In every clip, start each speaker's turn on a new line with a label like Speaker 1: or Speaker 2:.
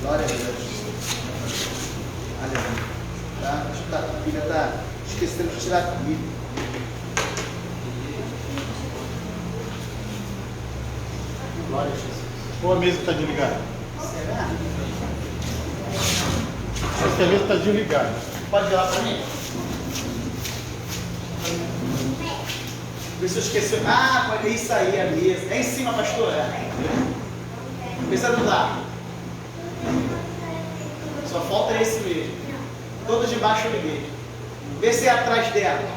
Speaker 1: Glória a Deus. Aleluia. Tá? Acho que a filha está esquecendo de tirar a comida. Glória a Jesus.
Speaker 2: Ou a mesa está desligada?
Speaker 1: Será?
Speaker 2: Acho que a mesa está desligada.
Speaker 1: Pode virar para mim? Vê se eu esqueci. Ah, pode isso aí, a mesa. É em cima, pastor? É. Vê se não dá. Só falta esse mesmo. Todos de baixo eu liguei. Vê se é atrás dela.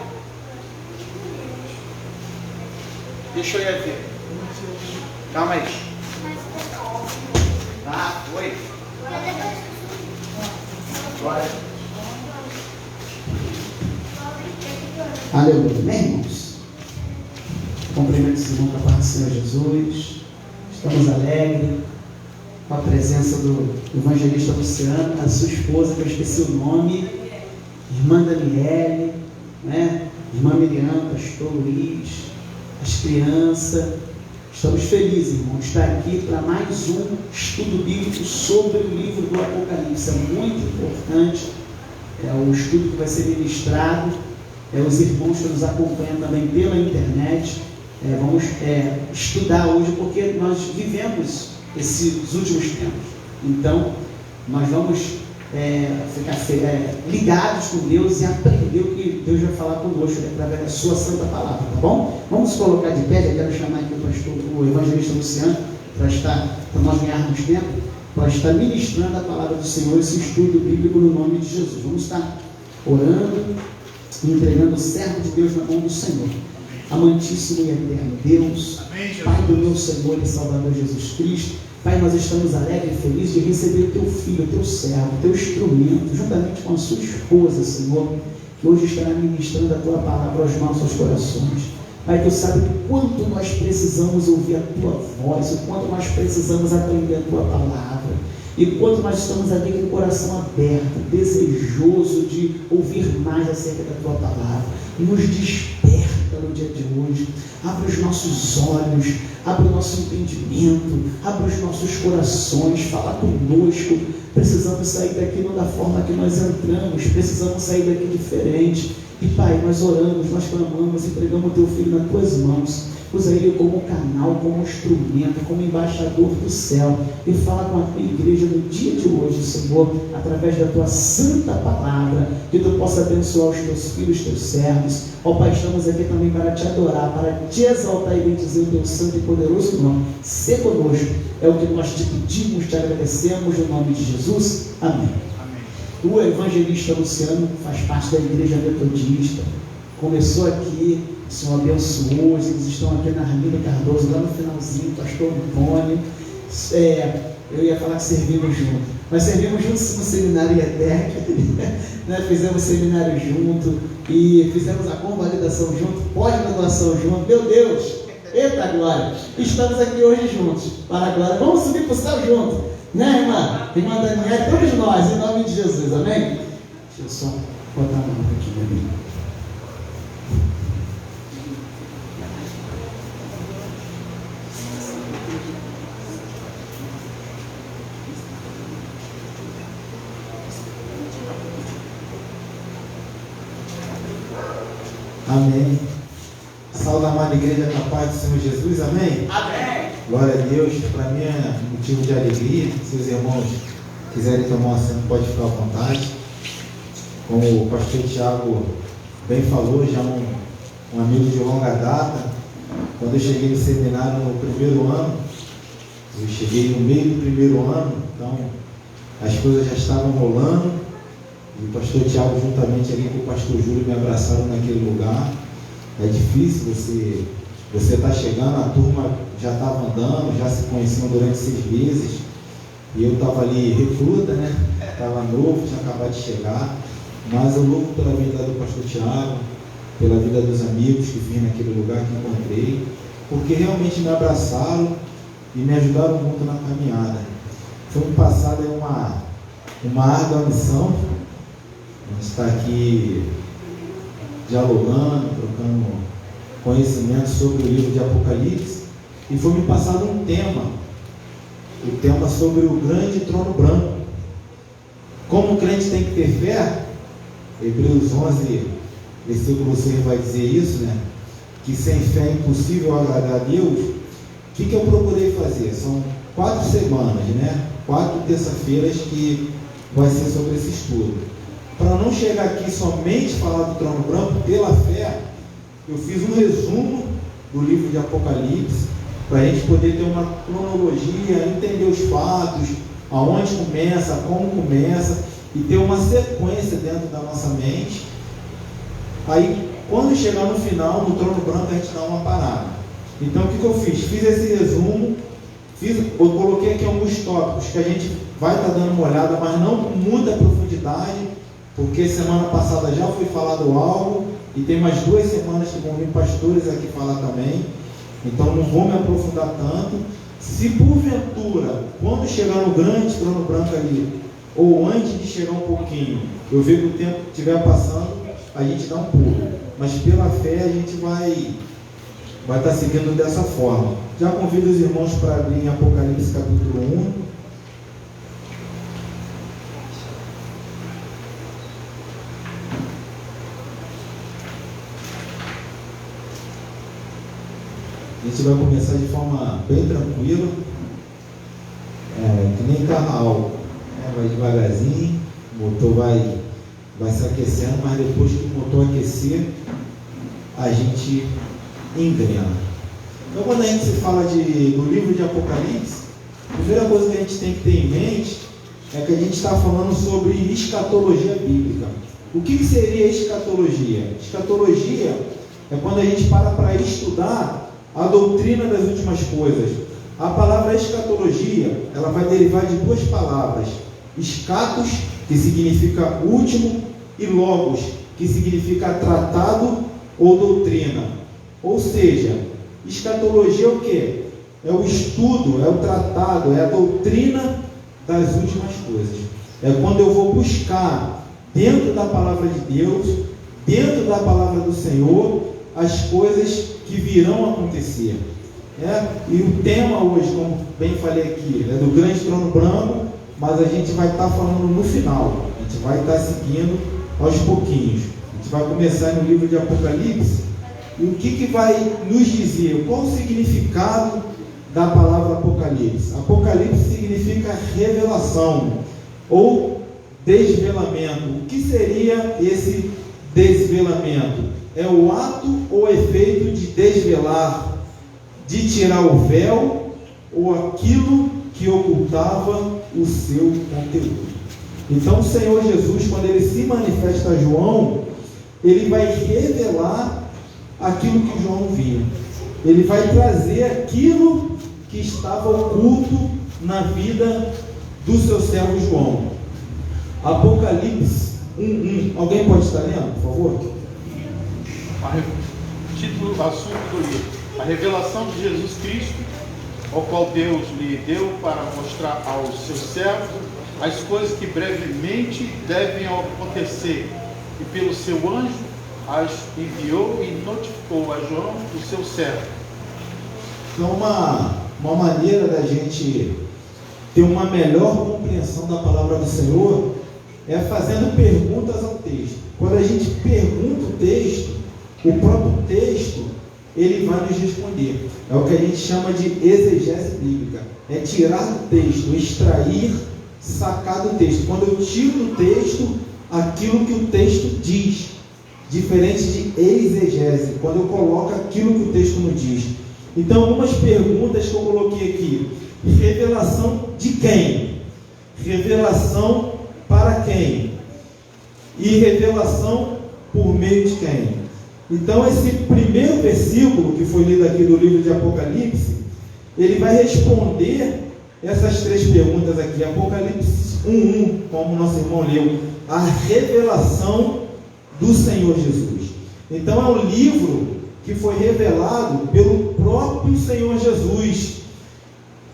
Speaker 1: Deixa eu ir ver. Calma aí. Ah, foi. Glória. Aleluia. Amém, irmãos? Cumprimento os irmãos da paz do Senhor Jesus. Estamos alegres com a presença do evangelista Luciano, a sua esposa, que eu esqueci o nome, irmã Daniele, né? Irmã Miriam, pastor Luiz, as crianças. Estamos felizes, irmão, de estar aqui para mais um estudo bíblico sobre o livro do Apocalipse. É muito importante, é o estudo que vai ser ministrado. Os irmãos que nos acompanham também pela internet, vamos estudar hoje, porque nós vivemos esses últimos tempos. Então, nós vamos ficar ligados com Deus e aprender o que Deus vai falar conosco através da sua santa palavra, tá bom? Vamos colocar de pé. Já quero chamar aqui o evangelista Luciano para nós ganharmos tempo, para estar ministrando a palavra do Senhor, esse estudo bíblico no nome de Jesus. Vamos estar orando e entregando o servo de Deus na mão do Senhor. Amantíssimo e eterno Deus, Pai do meu Senhor e Salvador Jesus Cristo, Pai, nós estamos alegres e felizes de receber o teu filho, o teu servo, o teu instrumento, juntamente com a sua esposa, Senhor, que hoje estará ministrando a tua palavra aos nossos corações. Pai, tu sabe o quanto nós precisamos ouvir a tua voz, o quanto nós precisamos aprender a tua palavra, e quanto nós estamos aqui com o coração aberto, desejoso de ouvir mais acerca da tua palavra. Nos desperta no dia de hoje, abre os nossos olhos, abre o nosso entendimento, abre os nossos corações, fala conosco. Precisamos sair daqui não da forma que nós entramos, precisamos sair daqui diferente. E Pai, nós oramos, nós clamamos, entregamos o teu filho nas tuas mãos. Usa ele como canal, como instrumento, como embaixador do céu. E fala com a tua igreja no dia de hoje, Senhor, através da tua santa palavra, que tu possa abençoar os teus filhos, os teus servos. Ó Pai, estamos aqui também para te adorar, para te exaltar e bendizer o teu santo e poderoso nome. Se conosco, é o que nós te pedimos, te agradecemos, no nome de Jesus. Amém. O evangelista Luciano faz parte da igreja metodista. Começou aqui, o Senhor abençoou, eles estão aqui na Ramiro Cardoso, lá no finalzinho, pastor Antônio. Eu ia falar que servimos juntos, mas servimos juntos no seminário IETEC, né? Fizemos seminário junto e fizemos a convalidação junto, pós-graduação junto. Meu Deus, eita glória! Estamos aqui hoje juntos, para a glória. Vamos subir para o céu junto, né, irmã? Irmã Daniela, todos nós, em nome de Jesus, amém? Deixa eu só botar a mão aqui, meu amigo.
Speaker 3: Amém. Saúde, amada igreja, da paz do Senhor Jesus, amém?
Speaker 1: Amém.
Speaker 3: Glória a Deus. Para mim é motivo de alegria. Se os irmãos quiserem tomar um assento, pode ficar à vontade. Como o pastor Tiago bem falou, já um amigo de longa data. Quando eu cheguei no seminário no primeiro ano, eu cheguei no meio do primeiro ano, então as coisas já estavam rolando. E o pastor Tiago, juntamente ali com o pastor Júlio, me abraçaram naquele lugar. É difícil, você está chegando, a turma já estava andando, já se conheciam durante 6 meses. E eu estava ali recruta, né? Estava novo, tinha acabado de chegar. Mas eu louvo pela vida do pastor Tiago, pela vida dos amigos que vim naquele lugar que encontrei, porque realmente me abraçaram e me ajudaram muito na caminhada. Foi me passada uma árdua missão. A gente está aqui dialogando, trocando conhecimento sobre o livro de Apocalipse, e foi me passado um tema, o tema sobre o grande trono branco. como o crente tem que ter fé, Hebreus 11, versículo 6 vai dizer isso, né? Que sem fé é impossível agradar a Deus. O que eu procurei fazer? São 4 semanas, né? 4 terça-feiras que vai ser sobre esse estudo. Para não chegar aqui somente falar do trono branco, pela fé, eu fiz um resumo do livro de Apocalipse, para a gente poder ter uma cronologia, entender os fatos, aonde começa, como começa, e ter uma sequência dentro da nossa mente. Aí, quando chegar no final, no trono branco, a gente dá uma parada. Então, o que eu fiz? Fiz esse resumo, eu coloquei aqui alguns tópicos que a gente vai estar dando uma olhada, mas não com muita profundidade, porque semana passada já foi falado algo, e tem mais 2 semanas que vão vir pastores aqui falar também, então não vou me aprofundar tanto. Se porventura, quando chegar no grande trono branco ali, ou antes de chegar um pouquinho, eu ver que o tempo estiver passando, a gente dá um pulo, mas pela fé a gente vai estar seguindo dessa forma. Já convido os irmãos para abrir em Apocalipse capítulo 1. A gente vai começar de forma bem tranquila, que nem carro a álcool, né? Vai devagarzinho, o motor vai se aquecendo, mas depois que o motor aquecer, a gente engrena. Então, quando a gente se fala do livro de Apocalipse, a primeira coisa que a gente tem que ter em mente é que a gente está falando sobre escatologia bíblica. O que seria escatologia? Escatologia é quando a gente para estudar a doutrina das últimas coisas. A palavra escatologia, ela vai derivar de 2 palavras: escatos, que significa último, e logos, que significa tratado ou doutrina. Ou seja, escatologia é o quê? É o estudo, é o tratado, é a doutrina das últimas coisas. É quando eu vou buscar dentro da palavra de Deus, dentro da palavra do Senhor, as coisas que virão a acontecer. E o tema hoje, como bem falei aqui, é do grande trono branco, mas a gente vai estar falando no final, a gente vai estar seguindo aos pouquinhos. A gente vai começar no livro de Apocalipse, e o que vai nos dizer? Qual o significado da palavra Apocalipse? Apocalipse significa revelação, ou desvelamento. O que seria esse desvelamento? É o ato ou efeito de desvelar, de tirar o véu, ou aquilo que ocultava o seu conteúdo. Então o Senhor Jesus, quando ele se manifesta a João, ele vai revelar aquilo que João via. Ele vai trazer aquilo que estava oculto na vida do seu servo João. Apocalipse 1:1. Alguém pode estar lendo, por favor?
Speaker 2: Título, assunto do livro: a revelação de Jesus Cristo, ao qual Deus lhe deu para mostrar aos seus servos as coisas que brevemente devem acontecer, e pelo seu anjo as enviou e notificou a João, o seu servo.
Speaker 3: Então, uma maneira da gente ter uma melhor compreensão da palavra do Senhor é fazendo perguntas ao texto. Quando a gente pergunta o texto, o próprio texto, ele vai nos responder. É o que a gente chama de exegese bíblica. É tirar do texto, extrair, sacar do texto. Quando eu tiro do texto aquilo que o texto diz, diferente de exegese, quando eu coloco aquilo que o texto não diz. Então, algumas perguntas que eu coloquei aqui: revelação de quem? Revelação para quem? E revelação por meio de quem? Então, esse primeiro versículo que foi lido aqui do livro de Apocalipse, ele vai responder essas 3 perguntas aqui. Apocalipse 1:1, como nosso irmão leu, a revelação do Senhor Jesus. Então, é um livro que foi revelado pelo próprio Senhor Jesus,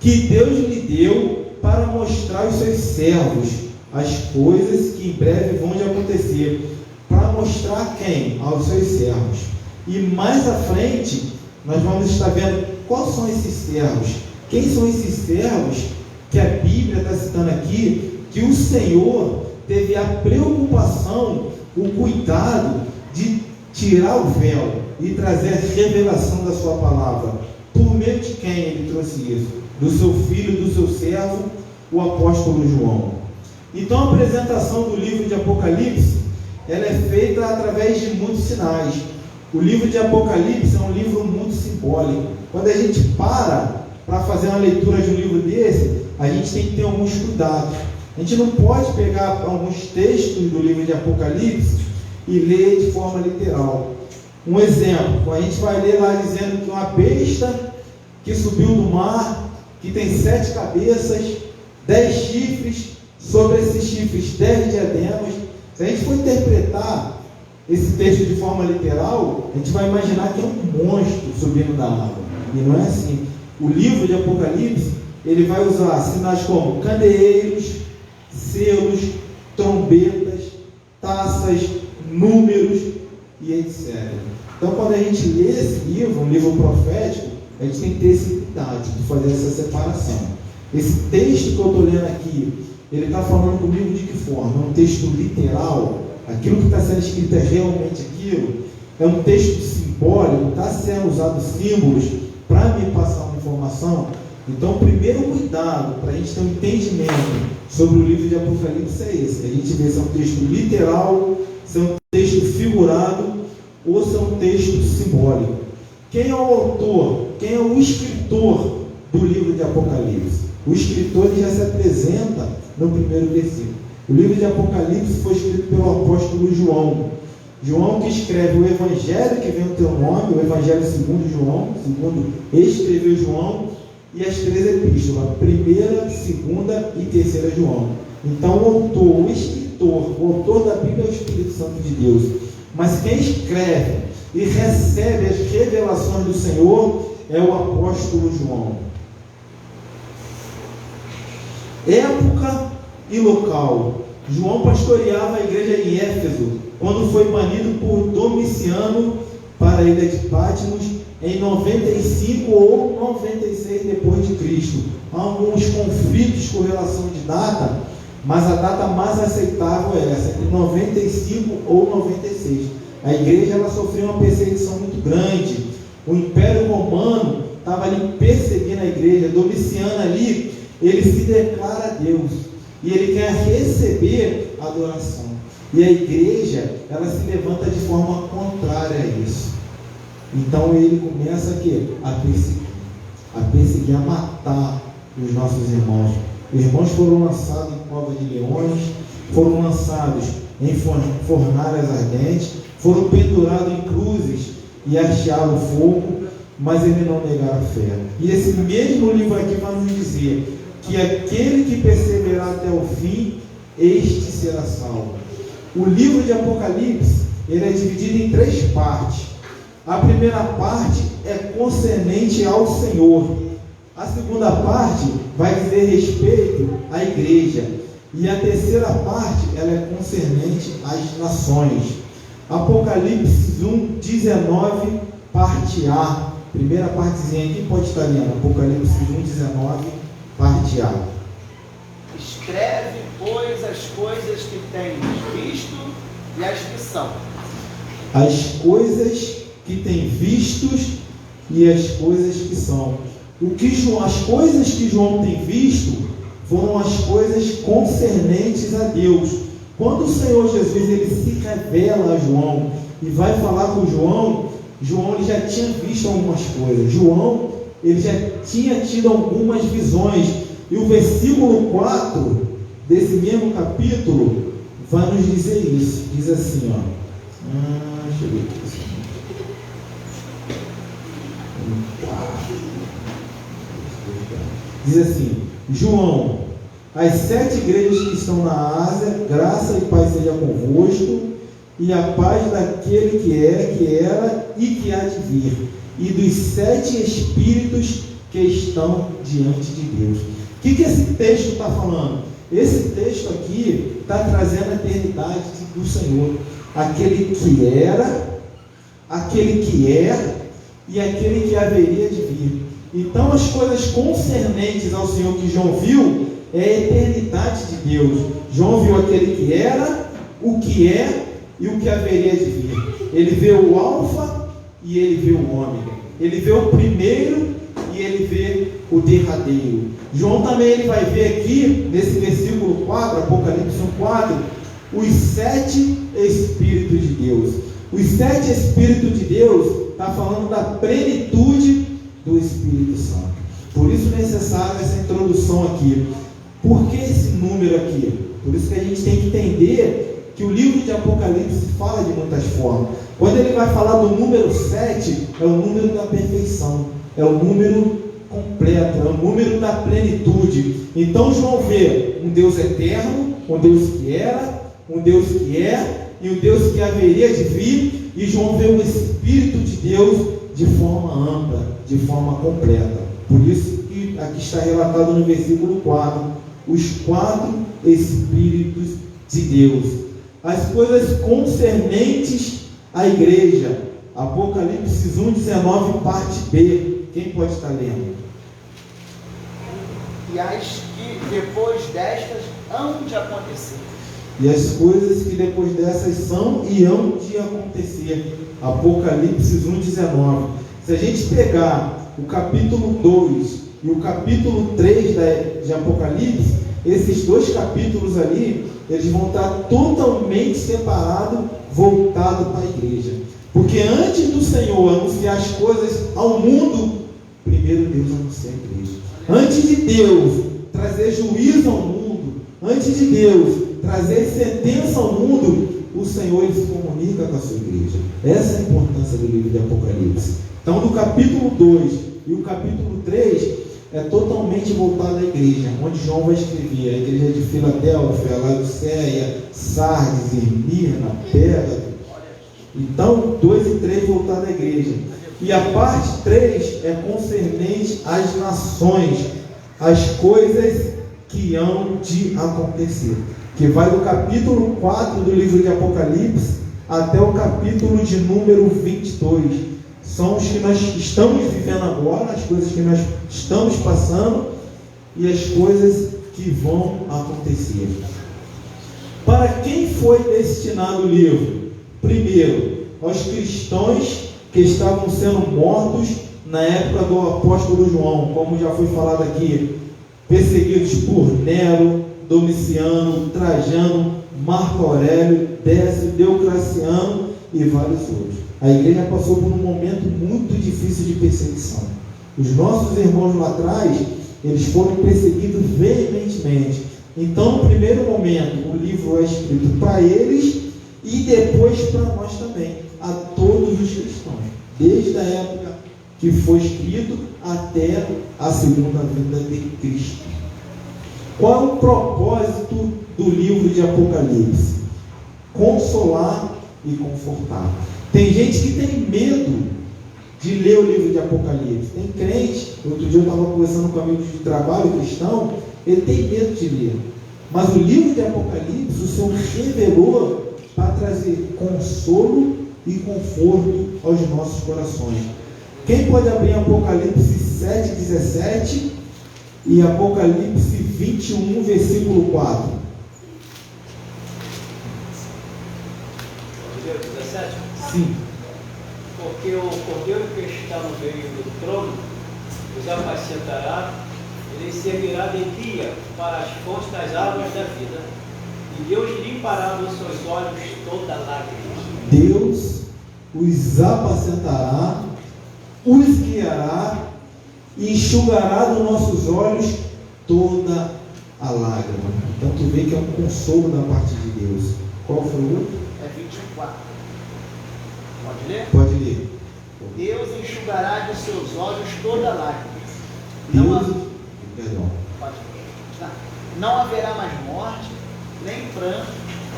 Speaker 3: que Deus lhe deu para mostrar aos seus servos as coisas que em breve vão de acontecer. Para mostrar a quem? Aos seus servos. E mais à frente, nós vamos estar vendo quais são esses servos. Quem são esses servos que a Bíblia está citando aqui, que o Senhor teve a preocupação, o cuidado de tirar o véu e trazer a revelação da sua palavra. Por meio de quem ele trouxe isso? Do seu filho, do seu servo, o apóstolo João. Então a apresentação do livro de Apocalipse, ela é feita através de muitos sinais. O livro de Apocalipse é um livro muito simbólico. Quando a gente para fazer uma leitura de um livro desse, a gente tem que ter alguns cuidados. A gente não pode pegar alguns textos do livro de Apocalipse e ler de forma literal. Um exemplo, a gente vai ler lá dizendo que uma besta que subiu do mar, que tem 7 cabeças, 10 chifres, sobre esses chifres 10 diademas. Se a gente for interpretar esse texto de forma literal, a gente vai imaginar que é um monstro subindo da água. E não é assim. O livro de Apocalipse, ele vai usar sinais como candeeiros, selos, trombetas, taças, números e etc. Então, quando a gente lê esse livro, um livro profético, a gente tem que ter esse cuidado de fazer essa separação. Esse texto que eu estou lendo aqui, ele está falando comigo de que forma? É um texto literal? Aquilo que está sendo escrito é realmente aquilo? É um texto simbólico? Está sendo usado símbolos para me passar uma informação? Então, o primeiro cuidado para a gente ter um entendimento sobre o livro de Apocalipse é esse. A gente vê se é um texto literal, se é um texto figurado ou se é um texto simbólico. Quem é o autor? Quem é o escritor do livro de Apocalipse? O escritor ele já se apresenta no primeiro versículo. O livro de Apocalipse foi escrito pelo apóstolo João. João que escreve o evangelho que vem no teu nome, o evangelho segundo João, segundo escreveu João, e as 3 epístolas, 1ª, 2ª e 3ª João. Então o autor, o escritor, o autor da Bíblia é o Espírito Santo de Deus. Mas quem escreve e recebe as revelações do Senhor é o apóstolo João. Época e local. João pastoreava a igreja em Éfeso, quando foi banido por Domiciano para a ilha de Patmos, em 95 ou 96 depois de Cristo. Há alguns conflitos com relação de data, mas a data mais aceitável é essa, entre 95 ou 96. A igreja ela sofreu uma perseguição muito grande. O Império Romano estava ali perseguindo a igreja. Domiciano ali, ele se declara a Deus e ele quer receber a adoração. E a igreja, ela se levanta de forma contrária a isso. Então ele começa a perseguir, a matar os nossos irmãos. Os irmãos foram lançados em cova de leões, foram lançados em fornalhas ardentes, foram pendurados em cruzes e atearam fogo, mas eles não negaram a fé. E esse mesmo livro aqui vai nos dizer que aquele que perseverar até o fim, este será salvo. O livro de Apocalipse, ele é dividido em 3 partes. A primeira parte é concernente ao Senhor. A segunda parte vai dizer respeito à igreja. E a terceira parte, ela é concernente às nações. Apocalipse 1, 19, parte A. Primeira partezinha aqui, pode estar lendo. Apocalipse 1, 19, parte A.
Speaker 4: Escreve, pois, as coisas que tens visto e as que são.
Speaker 3: As coisas que tem vistos e as coisas que são. As coisas que João tem visto foram as coisas concernentes a Deus. Quando o Senhor Jesus ele se revela a João e vai falar com João, ele já tinha visto algumas coisas. João ele já tinha tido algumas visões. E o versículo 4 desse mesmo capítulo vai nos dizer isso. Diz assim, ó. Deixa eu ver aqui. Diz assim: João, as 7 igrejas que estão na Ásia, graça e paz seja convosco, e a paz daquele que é, que era e que há de vir, e dos 7 espíritos que estão diante de Deus. O que esse texto está falando? Esse texto aqui está trazendo a eternidade do Senhor. Aquele que era, aquele que é e aquele que haveria de vir. Então as coisas concernentes ao Senhor que João viu é a eternidade de Deus. João viu aquele que era, o que é e o que haveria de vir. Ele vê o alfa e ele vê o ômega. Ele vê o primeiro e ele vê o derradeiro. João também ele vai ver aqui, nesse versículo 4, Apocalipse 1:4, os 7 Espíritos de Deus. Os 7 Espíritos de Deus está falando da plenitude do Espírito Santo. Por isso é necessária essa introdução aqui. Por que esse número aqui? Por isso que a gente tem que entender que o livro de Apocalipse fala de muitas formas. Quando ele vai falar do número 7, é o número da perfeição, é o número completo, é o número da plenitude. Então João vê um Deus eterno, um Deus que era, um Deus que é e um Deus que haveria de vir, e João vê o Espírito de Deus de forma ampla, de forma completa. Por isso que aqui está relatado no versículo 4, os 4 Espíritos de Deus. As coisas concernentes à igreja, Apocalipse 1:19, parte B. Quem pode estar lendo?
Speaker 4: E as que depois destas hão de acontecer.
Speaker 3: E as coisas que depois dessas são e hão de acontecer. Apocalipse 1:19. Se a gente pegar o capítulo 2 e o capítulo 3 de Apocalipse, esses 2 capítulos ali, eles vão estar totalmente separados, voltados para a igreja. Porque antes do Senhor anunciar as coisas ao mundo, primeiro Deus anuncia a igreja. Antes de Deus trazer juízo ao mundo, antes de Deus trazer sentença ao mundo, o Senhor ele se comunica com a sua igreja. Essa é a importância do livro de Apocalipse. Então, do capítulo 2 e o capítulo 3 é totalmente voltado à igreja, onde João vai escrever a igreja de Filadélfia, Laodiceia, Sardes, Esmirna, Pérgamo. Então, 2 e 3 voltado à igreja. E a parte 3 é concernente às nações, as coisas que hão de acontecer. Que vai do capítulo 4 do livro de Apocalipse até o capítulo de número 22. São os que nós estamos vivendo agora, as coisas que nós estamos passando e as coisas que vão acontecer. Para quem foi destinado o livro? Primeiro, aos cristãos que estavam sendo mortos na época do apóstolo João, como já foi falado aqui, perseguidos por Nero, Domiciano, Trajano, Marco Aurélio, Décio, Diocleciano e vários outros. A igreja passou por um momento muito difícil de perseguição. Os nossos irmãos lá atrás, eles foram perseguidos veementemente. Então, no primeiro momento, o livro é escrito para eles e depois para nós também, a todos os cristãos, desde a época que foi escrito até a segunda vinda de Cristo. Qual é o propósito do livro de Apocalipse? Consolar e confortar. Tem gente que tem medo de ler o livro de Apocalipse. Tem crente, outro dia eu estava conversando com amigos de trabalho cristão, ele tem medo de ler. Mas o livro de Apocalipse, o Senhor revelou para trazer consolo e conforto aos nossos corações. Quem pode abrir Apocalipse 7:17 e Apocalipse 21, versículo 4?
Speaker 5: 17?
Speaker 3: Sim.
Speaker 5: Porque o cordeiro que está no meio do trono os apacentará, ele servirá de guia para as fontes das águas da vida, e Deus limpará dos seus olhos toda lágrima.
Speaker 3: Deus os apacentará, os guiará e enxugará dos nossos olhos toda a lágrima. Então tu vê que é um consolo da parte de Deus. Qual foi o outro?
Speaker 4: É 24. Pode ler?
Speaker 3: Pode ler.
Speaker 4: Deus enxugará de seus olhos toda lágrima.
Speaker 3: Perdão.
Speaker 4: Pode ler. Não haverá mais morte, nem pranto,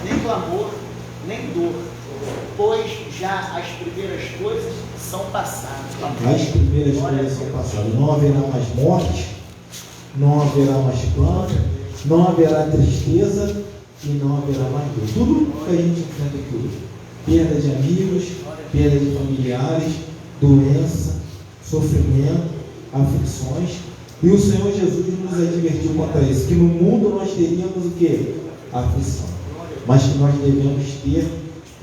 Speaker 4: nem clamor, nem dor, pois já as primeiras coisas são passadas.
Speaker 3: As primeiras coisas são passadas. Não haverá mais morte, não haverá mais pranto, não haverá tristeza e não haverá mais dor. Tudo que a gente enfrenta aqui, perda de amigos, perda de familiares, doença, sofrimento, aflições, E o Senhor Jesus nos advertiu quanto a isso, que no mundo nós teríamos o quê? Aflição. Mas que nós devemos ter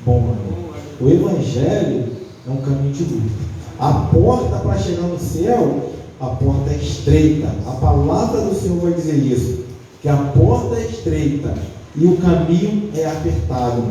Speaker 3: bom ânimo. O Evangelho é um caminho de luta. A porta para chegar no céu, a porta é estreita. A palavra do Senhor vai dizer isso, que a porta é estreita e o caminho é apertado.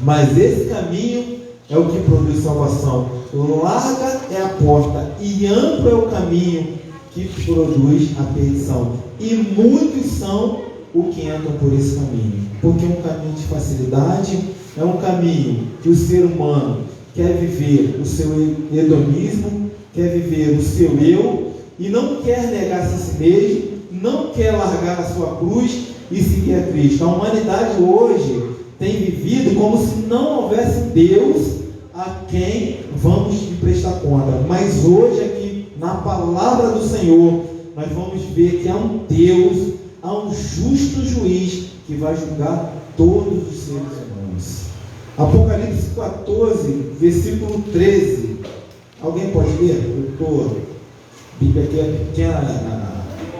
Speaker 3: Mas esse caminho é o que produz salvação. Larga é a porta e amplo é o caminho que produz a perdição. E muitos são os que entram por esse caminho. Porque é um caminho de facilidade, é um caminho que o ser humano quer viver o seu hedonismo, quer viver o seu eu, e não quer negar-se a si mesmo, não quer largar a sua cruz e seguir a Cristo. A humanidade hoje tem vivido como se não houvesse Deus a quem vamos prestar conta. Mas hoje aqui, na palavra do Senhor, nós vamos ver que há um Deus, há um justo juiz que vai julgar todos os seres humanos. Apocalipse 14, versículo 13. Alguém pode ler? Doutor, a Bíblia aqui é pequena.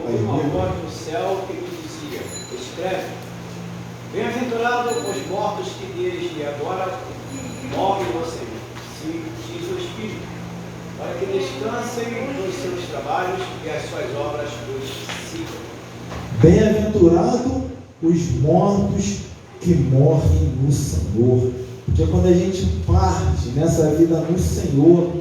Speaker 5: Ouvi uma voz do céu que me dizia: escreve, bem-aventurados os mortos que desde agora morrem no Senhor, diz o Espírito, para que descansem dos seus trabalhos e as suas obras os sigam.
Speaker 3: Bem-aventurado os mortos que morrem no Senhor. Porque quando a gente parte nessa vida no Senhor,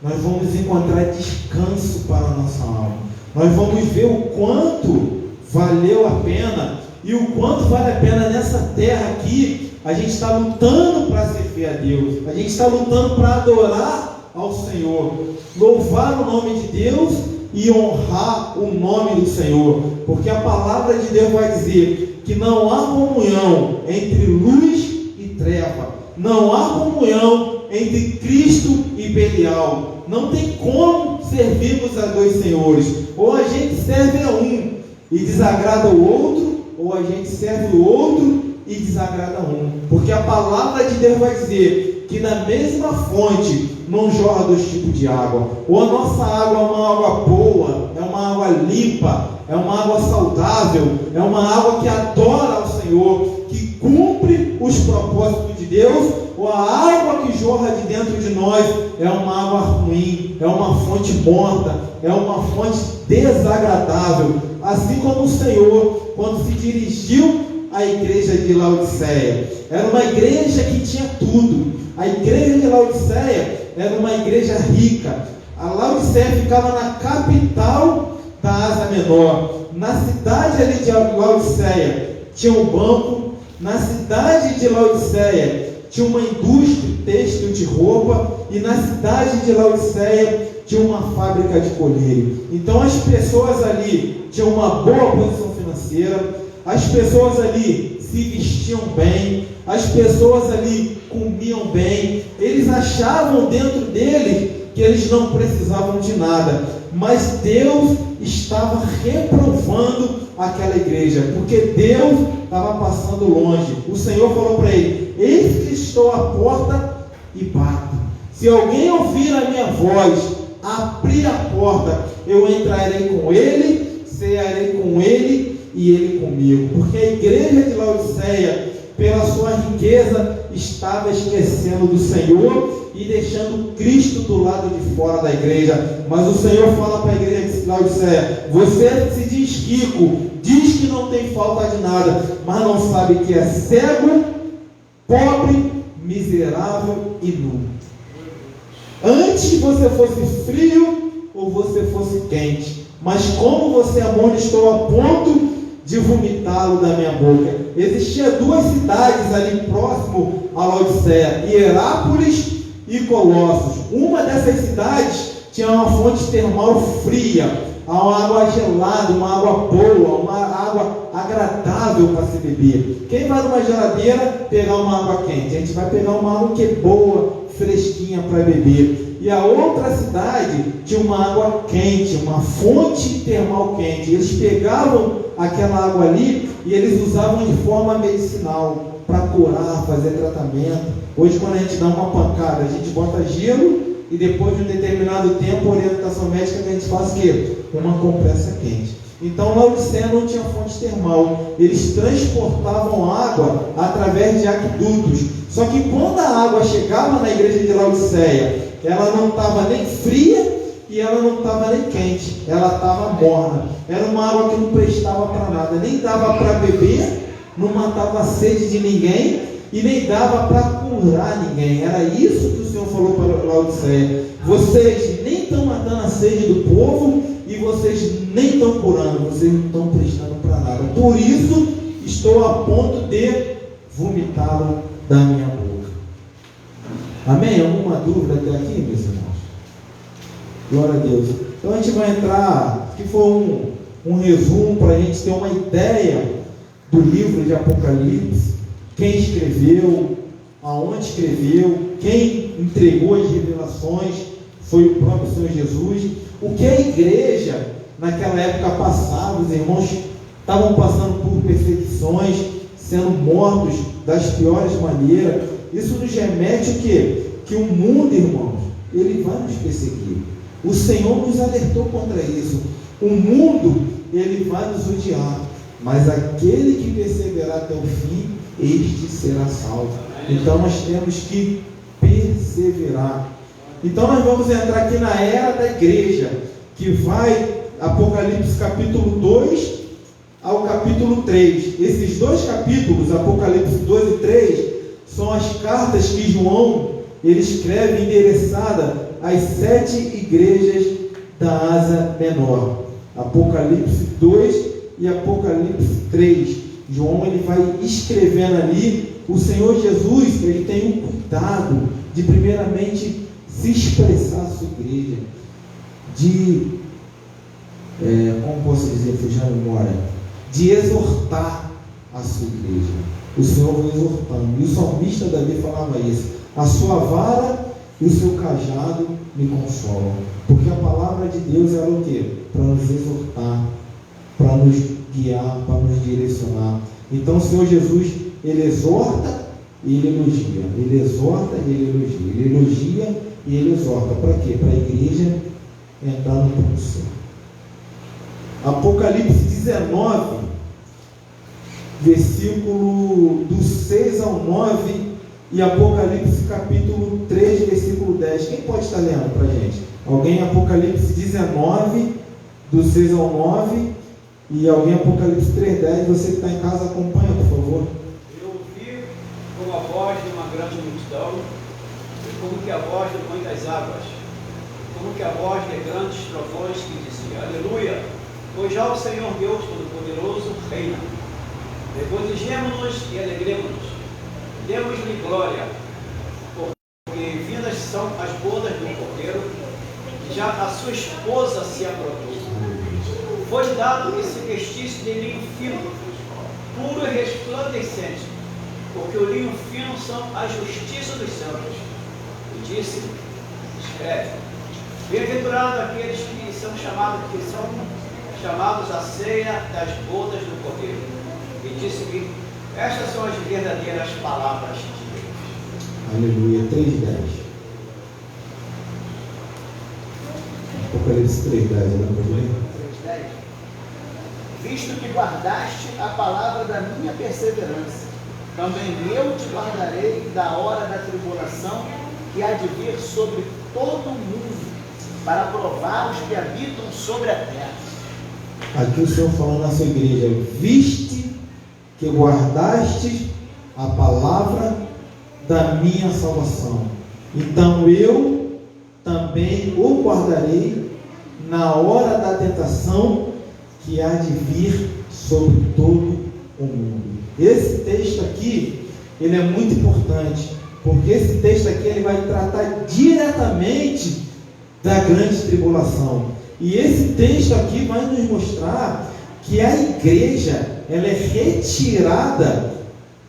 Speaker 3: nós vamos encontrar descanso para a nossa alma. Nós vamos ver o quanto valeu a pena e o quanto vale a pena nessa terra aqui. A gente está lutando para servir a Deus, a gente está lutando para adorar ao Senhor, louvar o nome de Deus e honrar o nome do Senhor, porque a palavra de Deus vai dizer que não há comunhão entre luz e treva, não há comunhão entre Cristo e Belial. Não tem como servirmos a dois senhores. Ou a gente serve a um e desagrada o outro, ou a gente serve o outro e desagrada um. Porque a palavra de Deus vai dizer que na mesma fonte não jorra dois tipos de água. Ou a nossa água é uma água boa, é uma água limpa, é uma água saudável, é uma água que adora ao Senhor, que cumpre os propósitos de Deus, ou a água que jorra de dentro de nós é uma água ruim, é uma fonte morta, é uma fonte desagradável. Assim como o Senhor, quando se dirigiu à igreja de Laodiceia, era uma igreja que tinha tudo. A igreja de Laodiceia era uma igreja rica. A Laodiceia ficava na capital da Ásia Menor. Na cidade ali de Laodiceia tinha um banco. Na cidade de Laodiceia tinha uma indústria têxtil de roupa, e na cidade de Laodiceia tinha uma fábrica de colírio. Então as pessoas ali tinham uma boa posição financeira, as pessoas ali se vestiam bem, as pessoas ali comiam bem, eles achavam dentro deles que eles não precisavam de nada, mas Deus estava reprovando aquela igreja, porque Deus estava passando longe. O Senhor falou para ele: eis que estou à porta e bato. Se alguém ouvir a minha voz, abrir a porta, eu entrarei com ele, cearei com ele e ele comigo. Porque a igreja de Laodiceia, pela sua riqueza, estava esquecendo do Senhor e deixando Cristo do lado de fora da igreja. Mas o Senhor fala para a igreja de Laodiceia: você se diz rico, diz que não tem falta de nada, mas não sabe que é cego, pobre, miserável e nu. Antes você fosse frio ou você fosse quente, mas como você é morno, estou a ponto de vomitá-lo da minha boca. Existia duas cidades ali próximo a Laodiceia, Hierápolis e Colossos. Uma dessas cidades tinha uma fonte termal fria, uma água gelada, uma água boa, uma água agradável para se beber. Quem vai numa geladeira pegar uma água quente? A gente vai pegar uma água que é boa, fresquinha para beber. E a outra cidade tinha uma água quente, uma fonte termal quente. Eles pegavam aquela água ali e eles usavam de forma medicinal para curar, fazer tratamento. Hoje, quando a gente dá uma pancada, a gente bota gelo e depois de um determinado tempo, a orientação médica que a gente faz o quê? Uma compressa quente. Então Laodiceia não tinha fonte termal, eles transportavam água através de aquedutos. Só que quando a água chegava na igreja de Laodiceia, ela não estava nem fria e ela não estava nem quente, ela estava morna. Era uma água que não prestava para nada, nem dava para beber, não matava a sede de ninguém e nem dava para curar ninguém. Era isso que o Senhor falou para Laodiceia: vocês nem estão matando a sede do povo e vocês nem estão curando, vocês não estão prestando para nada. Por isso estou a ponto de vomitá-lo da minha boca. Amém? Alguma dúvida até aqui, meus irmãos? Glória a Deus. Então a gente vai entrar, que foi um resumo para a gente ter uma ideia do livro de Apocalipse, quem escreveu, aonde escreveu, quem entregou as revelações, foi o próprio Senhor Jesus. O que a igreja naquela época passava, os irmãos estavam passando por perseguições, sendo mortos das piores maneiras. Isso nos remete o quê? Que o mundo, irmãos, ele vai nos perseguir. O Senhor nos alertou contra isso. O mundo, ele vai nos odiar, mas aquele que perseverar até o fim, este será salvo. Então nós temos que perseverar. Então nós vamos entrar aqui na era da igreja, que vai Apocalipse capítulo 2 ao capítulo 3. Esses dois capítulos, Apocalipse 2 e 3, são as cartas que João ele escreve endereçada às 7 igrejas da Ásia Menor. Apocalipse 2 e Apocalipse 3. João ele vai escrevendo ali. O Senhor Jesus ele tem um cuidado de primeiramente se expressar à sua igreja, de como posso dizer, fugindo a memória, de exortar a sua igreja. O Senhor vai exortando, e o salmista Davi falava isso: a sua vara e o seu cajado me consolam. Porque a palavra de Deus era o quê? Para nos exortar, para nos guiar, para nos direcionar. Então o Senhor Jesus, ele exorta e ele elogia, ele exorta e ele elogia, ele elogia e ele exorta. Para quê? Para a igreja entrar no pulso. Apocalipse 19, versículo do 6 ao 9, e Apocalipse capítulo 3, versículo 10. Quem pode estar lendo para a gente? Alguém? Apocalipse 19, do 6 ao 9, e alguém Apocalipse 3, 10. Você que está em casa, acompanha, por favor.
Speaker 5: Eu ouvi como a voz de uma grande multidão, como que a voz de muitas águas, como que a voz de grandes trovões que dizia: aleluia, pois já o Senhor Deus Todo-Poderoso reina. Regozijemo-nos e alegremos-nos, demos-lhe glória, porque vindas são as bodas do Cordeiro, e já a sua esposa se aprontou. Foi dado esse vestício de linho fino, puro e resplandecente, porque o linho fino são a justiça dos santos. E disse: escreve, bem-aventurado aqueles que são chamados à ceia das bodas do Cordeiro. E disse-me: estas são as verdadeiras palavras de Deus.
Speaker 3: Aleluia. 3:10. Apocalipse 3:10.
Speaker 4: 3:10. Visto que guardaste a palavra da minha perseverança, também eu te guardarei da hora da tribulação que há de vir sobre todo o mundo, para provar os que habitam sobre a terra.
Speaker 3: Aqui o Senhor falando na sua igreja: viste que guardaste a palavra da minha salvação, então eu também o guardarei na hora da tentação que há de vir sobre todo o mundo. Esse texto aqui, ele é muito importante, porque esse texto aqui ele vai tratar diretamente da grande tribulação. E esse texto aqui vai nos mostrar que a igreja ela é retirada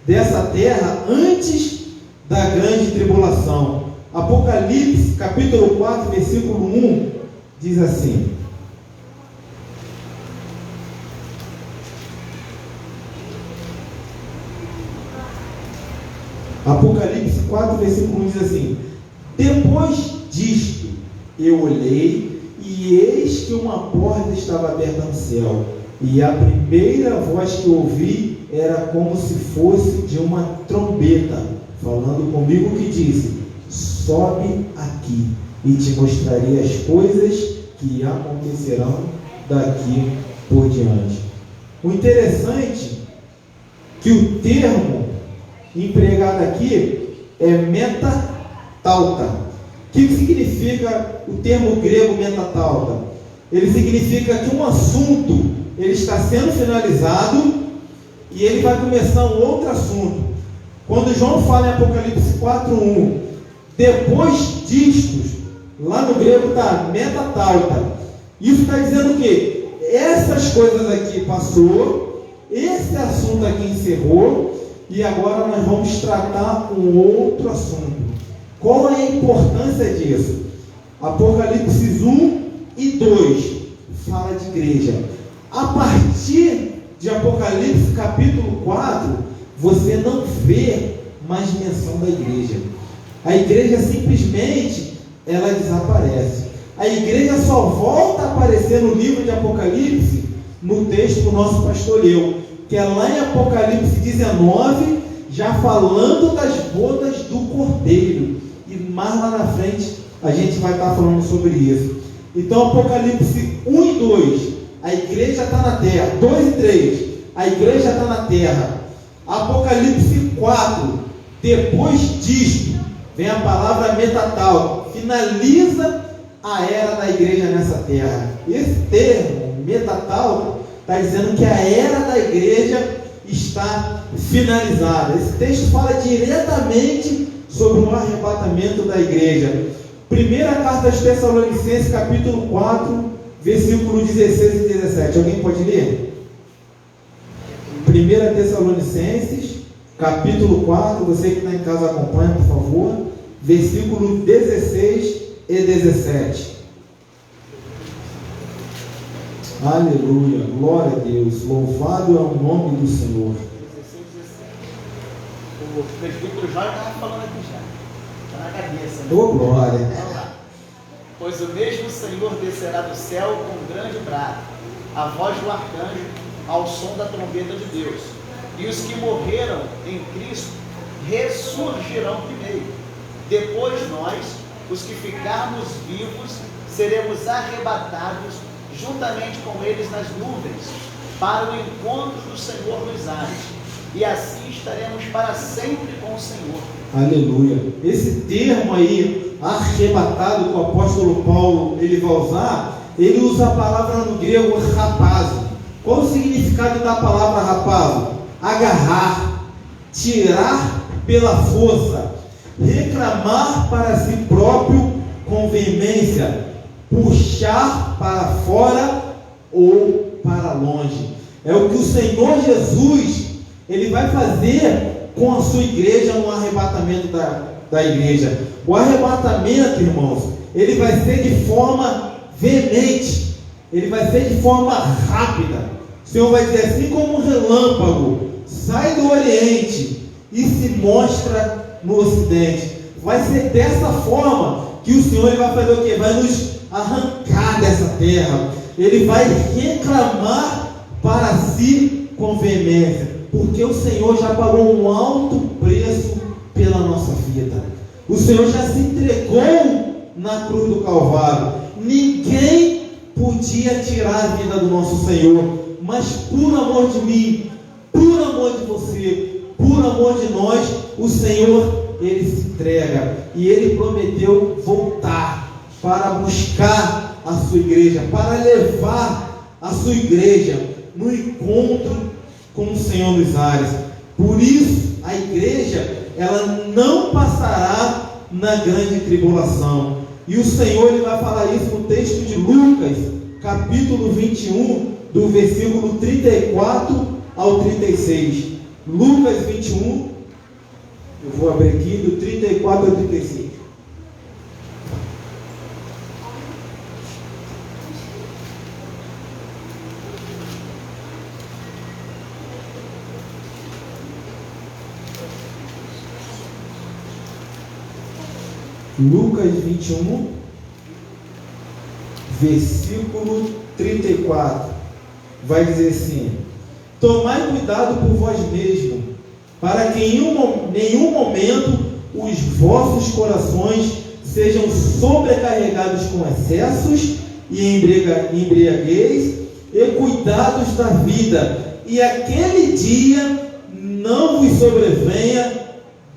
Speaker 3: dessa terra antes da grande tribulação. Apocalipse capítulo 4, versículo 1 diz assim: Apocalipse 4, versículo 1 diz assim: depois disto, eu olhei, e eis que uma porta estava aberta no céu, e a primeira voz que ouvi era como se fosse de uma trombeta, falando comigo, que disse: sobe aqui, e te mostrarei as coisas que acontecerão daqui por diante. O interessante é que o termo empregado aqui é metatauta. O que significa o termo grego metatauta? Ele significa que um assunto ele está sendo finalizado e ele vai começar um outro assunto. Quando João fala em Apocalipse 4:1, depois disto, lá no grego está metatauta. Isso está dizendo o quê? Essas coisas aqui passou, esse assunto aqui encerrou, e agora nós vamos tratar um outro assunto. Qual é a importância disso? Apocalipse 1 e 2 fala de igreja. A partir de Apocalipse capítulo 4, você não vê mais menção da igreja. A igreja simplesmente ela desaparece. A igreja só volta a aparecer no livro de Apocalipse no texto do nosso pastor leu, que é lá em Apocalipse 19, já falando das bodas do Cordeiro. E mais lá na frente a gente vai estar falando sobre isso. Então Apocalipse 1 e 2, a igreja está na terra. 2 e 3, a igreja está na terra. Apocalipse 4, depois disto, vem a palavra metatauta, finaliza a era da igreja nessa terra. Esse termo, metatauta, está dizendo que a era da igreja está finalizada. Esse texto fala diretamente sobre o arrebatamento da igreja. Primeira carta aos Tessalonicenses, capítulo 4, versículo 16 e 17. Alguém pode ler? 1 Tessalonicenses, capítulo 4, você que está em casa acompanha, por favor, versículo 16 e 17. Aleluia, glória a Deus, louvado é o nome do Senhor.
Speaker 4: 16, 17. O presbítero Jorge estava falando aqui já, está na cabeça, né?
Speaker 3: Ô glória.
Speaker 4: Vamos lá. Pois o mesmo Senhor descerá do céu com grande brado, a voz do arcanjo, ao som da trombeta de Deus. E os que morreram em Cristo ressurgirão primeiro. Depois nós, os que ficarmos vivos, seremos arrebatados juntamente com eles nas nuvens, para o encontro do Senhor nos ares. E assim estaremos para sempre com o Senhor.
Speaker 3: Aleluia. Esse termo aí, arrebatado, que o apóstolo Paulo ele vai usar, ele usa a palavra no grego rapazo. Qual o significado da palavra rapazo? Agarrar, tirar pela força, reclamar para si próprio com veemência, puxar para fora ou para longe. É o que o Senhor Jesus ele vai fazer com a sua igreja no arrebatamento da igreja. O arrebatamento, irmãos, ele vai ser de forma veemente, ele vai ser de forma rápida. O Senhor vai dizer assim como um relâmpago, sai do Oriente e se mostra no Ocidente. Vai ser dessa forma que o Senhor ele vai fazer o quê? Vai nos arrancar dessa terra. Ele vai reclamar para si com veemência, porque o Senhor já pagou um alto preço pela nossa vida. O Senhor já se entregou na cruz do Calvário. Ninguém podia tirar a vida do nosso Senhor, mas por amor de mim, por amor de você, por amor de nós, o Senhor ele se entrega e ele prometeu voltar para buscar a sua igreja, para levar a sua igreja no encontro com o Senhor nos ares. Por isso a igreja ela não passará na grande tribulação. E o Senhor ele vai falar isso no texto de Lucas, capítulo 21, do versículo 34 ao 36. Lucas 21, eu vou abrir aqui, do 34 ao 35. Lucas 21, versículo 34, vai dizer assim: tomai cuidado por vós mesmos, para que em nenhum momento os vossos corações sejam sobrecarregados com excessos e embriaguez e cuidados da vida, e aquele dia não vos sobrevenha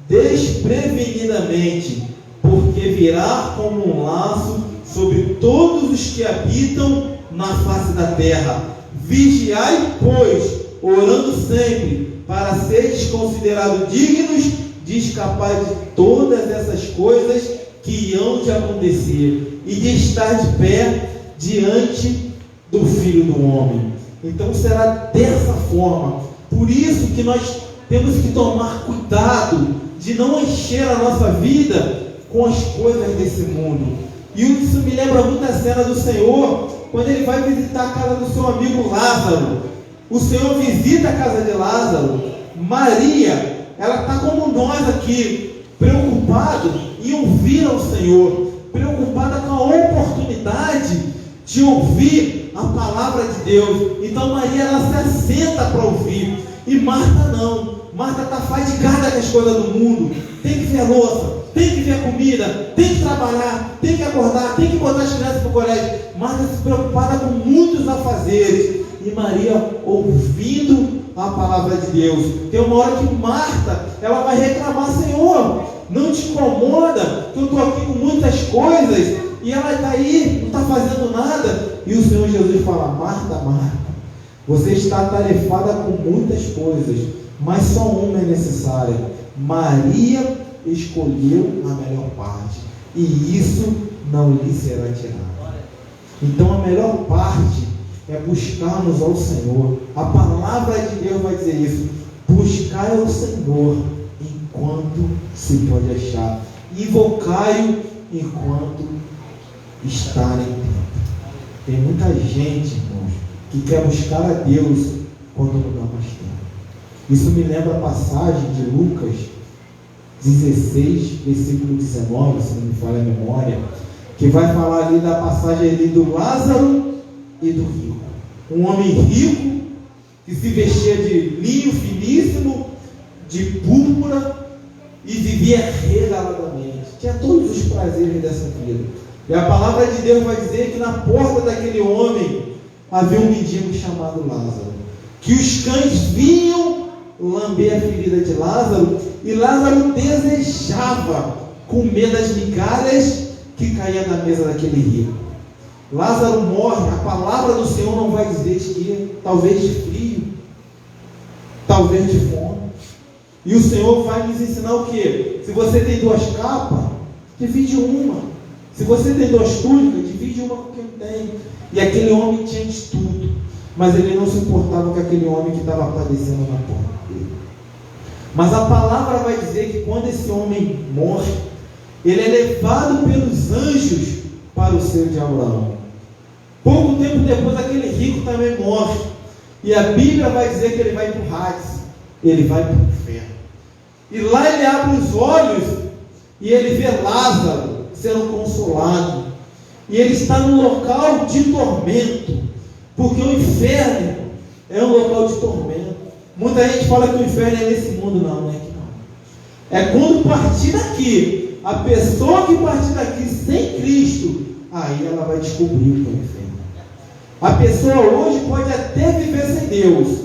Speaker 3: desprevenidamente, porque virá como um laço sobre todos os que habitam na face da terra. Vigiai, pois, orando sempre, para seres considerados dignos de escapar de todas essas coisas que hão de acontecer e de estar de pé diante do Filho do Homem. Então será dessa forma. Por isso que nós temos que tomar cuidado de não encher a nossa vida com as coisas desse mundo. E isso me lembra muito a cena do Senhor, quando Ele vai visitar a casa do seu amigo Lázaro. O Senhor visita a casa de Lázaro. Maria, ela está como nós aqui, preocupada em ouvir ao Senhor, preocupada com a oportunidade de ouvir a palavra de Deus. Então Maria, ela se assenta para ouvir, e Marta não. Marta está fadigada com as coisas do mundo, tem que ver a louça, tem que ver a comida, tem que trabalhar, tem que acordar, tem que botar as crianças para o colégio. Marta se preocupada com muitos afazeres, e Maria ouvindo a palavra de Deus. Tem uma hora que Marta, ela vai reclamar: Senhor, não te incomoda que eu estou aqui com muitas coisas, e ela está aí, não está fazendo nada. E o Senhor Jesus fala: Marta, Marta, você está atarefada com muitas coisas, mas só uma é necessária. Maria escolheu a melhor parte, e isso não lhe será tirado. Então a melhor parte é buscarmos ao Senhor. A palavra de Deus vai dizer isso: buscai ao Senhor enquanto se pode achar, invocai-o enquanto está em tempo. Tem muita gente, irmãos, que quer buscar a Deus quando não dá mais tempo. Isso me lembra a passagem de Lucas 16, versículo 19, se não me falha a memória, que vai falar ali da passagem ali do Lázaro e do rico. Um homem rico que se vestia de linho finíssimo, de púrpura, e vivia regaladamente. Tinha todos os prazeres dessa vida. E a palavra de Deus vai dizer que na porta daquele homem havia um mendigo chamado Lázaro, que os cães vinham lamber a ferida de Lázaro, e Lázaro desejava comer das migalhas que caía da mesa daquele rico. Lázaro morre. A palavra do Senhor não vai dizer de quê? Talvez de frio, talvez de fome. E o Senhor vai nos ensinar o quê? Se você tem 2 capas, divide uma. Se você tem 2 túnicas, divide uma com quem tem. E aquele homem tinha de tudo, mas ele não se importava com aquele homem que estava padecendo na porta dele. Mas a palavra vai dizer que quando esse homem morre, ele é levado pelos anjos para o seio de Abraão. Pouco tempo depois, aquele rico também morre, e a Bíblia vai dizer que ele vai para o Hades, ele vai para o inferno. E lá ele abre os olhos e ele vê Lázaro sendo consolado, e ele está num local de tormento, porque o inferno é um local de tormento. Muita gente fala que o inferno é nesse mundo. Não, não é aqui não. É quando partir daqui, a pessoa que partir daqui sem Cristo, aí ela vai descobrir o que é o inferno. A pessoa hoje pode até viver sem Deus,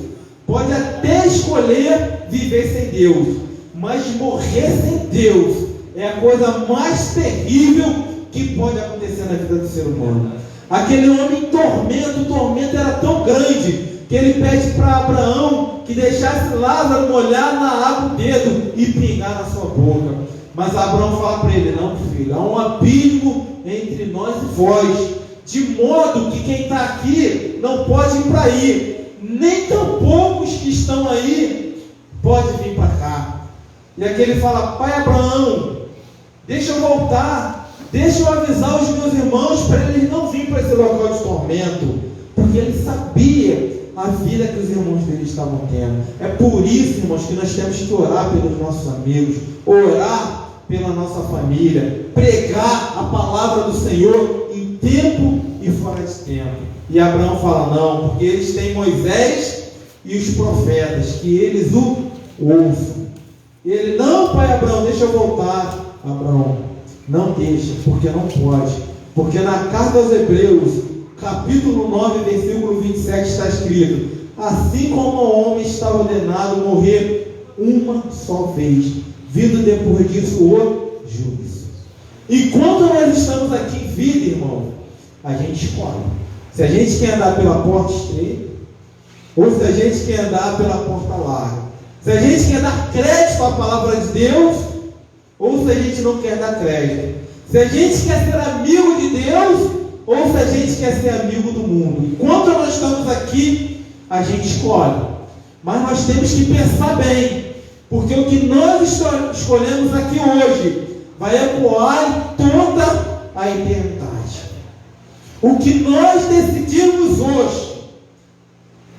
Speaker 3: pode até escolher viver sem Deus, mas morrer sem Deus é a coisa mais terrível que pode acontecer na vida do ser humano. Aquele homem em tormento, o tormento era tão grande que ele pede para Abraão que deixasse Lázaro molhar na água o dedo e pingar na sua boca. Mas Abraão fala para ele: não, filho, há um abismo entre nós e vós, de modo que quem está aqui não pode ir para aí, nem tão poucos que estão aí pode vir para cá. E aqui ele fala: pai Abraão, deixa eu voltar, deixa eu avisar os meus irmãos para eles não virem para esse local de tormento, porque ele sabia a vida que os irmãos dele estavam tendo. É por isso, irmãos, que nós temos que orar pelos nossos amigos, orar pela nossa família, pregar a palavra do Senhor em tempo e fora de tempo. E Abraão fala: não, porque eles têm Moisés e os profetas, que eles o ouçam. Ele: não, pai Abraão, deixa eu voltar. Abraão: não deixa, porque não pode. Porque na carta aos Hebreus, capítulo 9, versículo 27, está escrito: assim como o homem está ordenado morrer uma só vez, vindo depois disso o juízo. Enquanto nós estamos aqui em vida, irmão, a gente escolhe se a gente quer andar pela porta estreita ou se a gente quer andar pela porta larga, se a gente quer dar crédito à palavra de Deus ou se a gente não quer dar crédito, se a gente quer ser amigo de Deus ou se a gente quer ser amigo do mundo. Enquanto nós estamos aqui, a gente escolhe, mas nós temos que pensar bem, porque o que nós escolhemos aqui hoje vai ecoar em toda a eternidade. O que nós decidimos hoje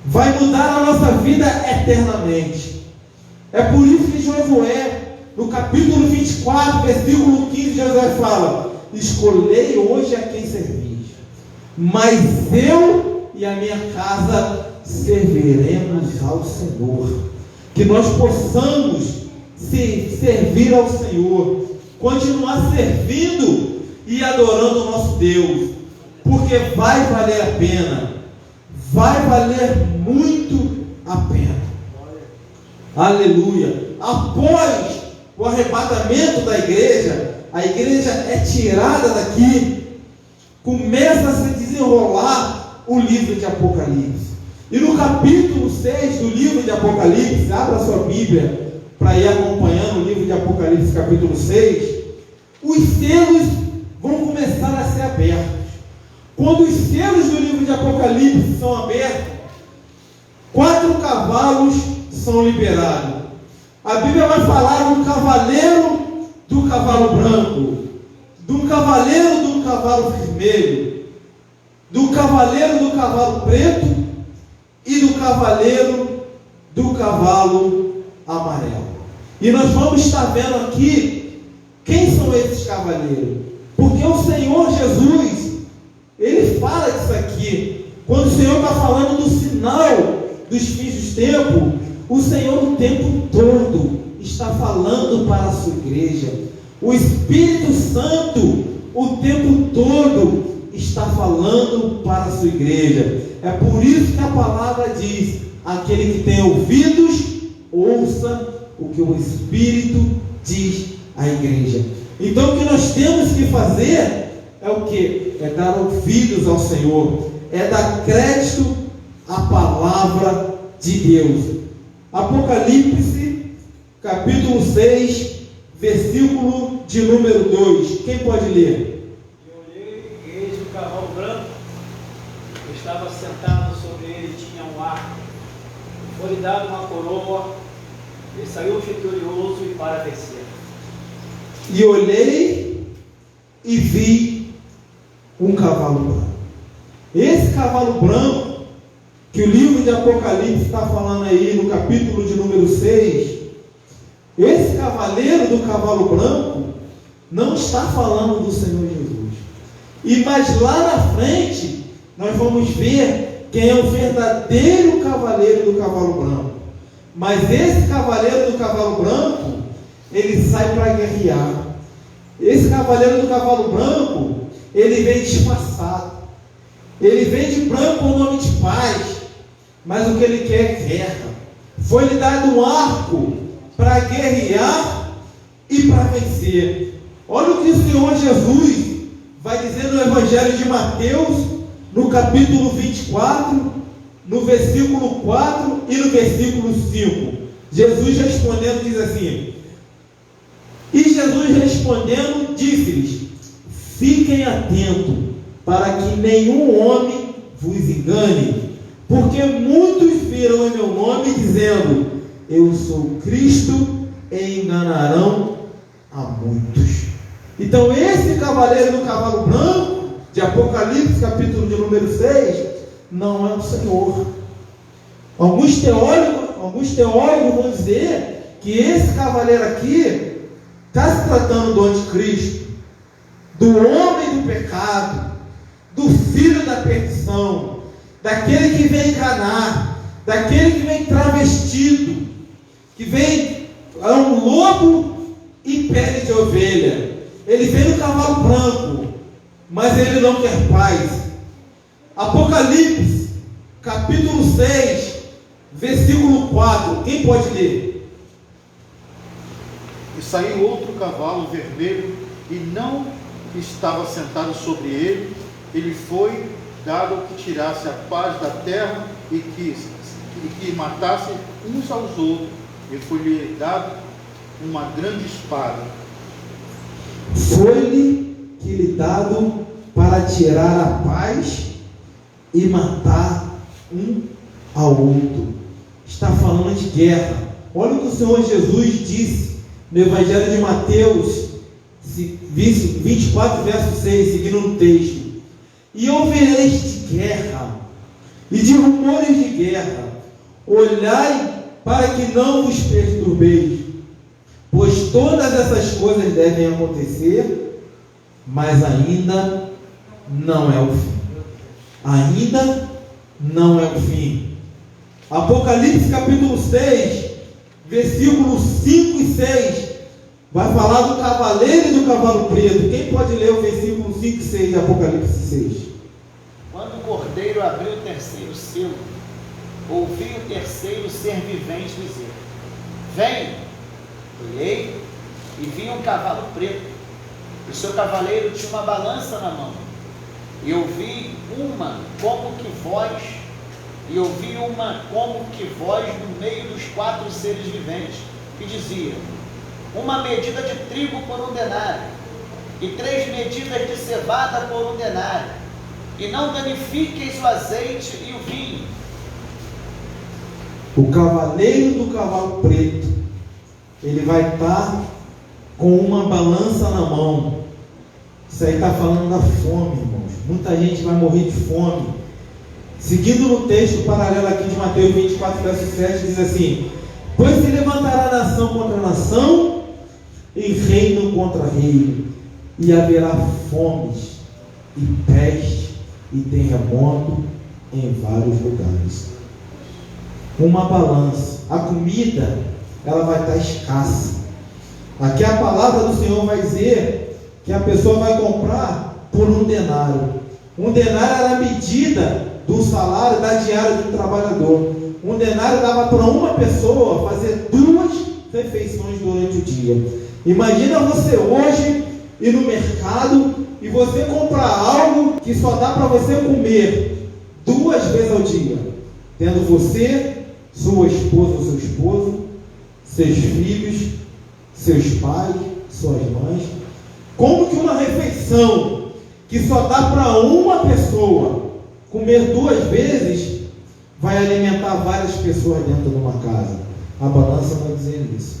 Speaker 3: vai mudar a nossa vida eternamente. É por isso que Josué, no capítulo 24, versículo 15, Josué fala: escolhei hoje a quem servir, mas eu e a minha casa serviremos ao Senhor. Que nós possamos servir ao Senhor, continuar servindo e adorando o nosso Deus, porque vai valer a pena, vai valer muito a pena. Aleluia. Após o arrebatamento da igreja, a igreja é tirada daqui, começa a se desenrolar o livro de Apocalipse. E no capítulo 6 do livro de Apocalipse, abra sua Bíblia para ir acompanhando o livro de Apocalipse, capítulo 6, os selos vão começar a ser abertos. Quando os selos do livro de Apocalipse são abertos, 4 cavalos são liberados. A Bíblia vai falar do cavaleiro do cavalo branco, do cavaleiro do cavalo vermelho, do cavaleiro do cavalo preto e do cavaleiro do cavalo amarelo. E nós vamos estar vendo aqui quem são esses cavaleiros, porque o Senhor Jesus, Ele fala disso aqui. Quando o Senhor está falando do sinal dos fins dos tempos, o Senhor o tempo todo está falando para a sua igreja. O Espírito Santo o tempo todo está falando para a sua igreja. É por isso que a palavra diz: aquele que tem ouvidos, ouça o que o Espírito diz à igreja. Então o que nós temos que fazer é o que? É dar ouvidos ao Senhor, é dar crédito à palavra de Deus. Apocalipse, capítulo 6, versículo de número 2. Quem pode ler?
Speaker 5: Eu olhei e eis o cavalo branco, que estava sentado sobre ele, tinha um arco, foi-lhe dado uma coroa, ele saiu vitorioso e para vencer.
Speaker 3: E olhei e vi um cavalo branco. Esse cavalo branco, que o livro de Apocalipse está falando aí no capítulo de número 6, esse cavaleiro do cavalo branco não está falando do Senhor Jesus. Mas lá na frente nós vamos ver quem é o verdadeiro cavaleiro do cavalo branco. Mas esse cavaleiro do cavalo branco, ele sai para guerrear. Esse cavaleiro do cavalo branco, ele vem disfarçado. Ele vem de branco com o nome de paz, mas o que ele quer é guerra. Foi-lhe dado um arco para guerrear e para vencer. Olha o que o Senhor Jesus vai dizer no Evangelho de Mateus, no capítulo 24, no versículo 4 e no versículo 5. Jesus respondendo diz assim: e Jesus respondendo disse-lhes: fiquem atentos para que nenhum homem vos engane, porque muitos viram em meu nome dizendo: eu sou Cristo, e enganarão a muitos. Então esse cavaleiro do cavalo branco de Apocalipse, capítulo de número 6, não é o Senhor. Alguns teólogos vão dizer que esse cavaleiro aqui está se tratando do anticristo, do homem do pecado, do filho da perdição, daquele que vem enganar, daquele que vem travestido, que vem é um lobo em pele de ovelha. Ele vem no cavalo branco, mas ele não quer paz. Apocalipse, capítulo 6, versículo 4. Quem pode ler?
Speaker 2: E saiu outro cavalo vermelho, e não estava sentado sobre ele. Ele foi dado que tirasse a paz da terra e que matasse uns aos outros. E foi-lhe dado uma grande espada.
Speaker 3: Foi-lhe que lhe dado para tirar a paz e matar um ao outro. Está falando de guerra. Olha o que o Senhor Jesus disse no Evangelho de Mateus 24, verso 6, seguindo no texto. E ouvireis de guerra e de rumores de guerra. Olhai para que não vos perturbeis, pois todas essas coisas devem acontecer, mas ainda não é o fim. Ainda não é o fim. Apocalipse capítulo 6, versículos 5 e 6, vai falar do cavaleiro e do cavalo preto. Quem pode ler o versículo 5 e 6 de Apocalipse 6?
Speaker 4: Quando o cordeiro abriu o terceiro selo, ouvi o terceiro ser vivente dizer: Vem! Olhei e vi um cavalo preto, e seu cavaleiro tinha uma balança na mão. E ouvi uma como que voz no meio dos 4 seres viventes, que dizia: uma medida de trigo por 1 denário, e 3 medidas de cevada por 1 denário, e não danifiqueis o azeite e o vinho.
Speaker 3: O cavaleiro do cavalo preto, ele vai estar com uma balança na mão. Isso aí está falando da fome, irmãos. Muita gente vai morrer de fome. Seguindo no texto paralelo aqui de Mateus 24, verso 7, diz assim: pois se levantará nação contra nação, e reino contra reino, e haverá fomes, e peste, e terremoto em vários lugares. Uma balança. A comida, ela vai estar escassa. Aqui a palavra do Senhor vai dizer que a pessoa vai comprar por 1 denário. 1 denário era a medida do salário da diária de um trabalhador. 1 denário dava para uma pessoa fazer 2 refeições durante o dia. Imagina você hoje ir no mercado e você comprar algo que só dá para você comer 2 vezes ao dia, tendo você, sua esposa ou seu esposo, seus filhos, seus pais, suas mães. Como que uma refeição que só dá para uma pessoa comer 2 vezes vai alimentar várias pessoas dentro de uma casa? A balança vai dizer isso,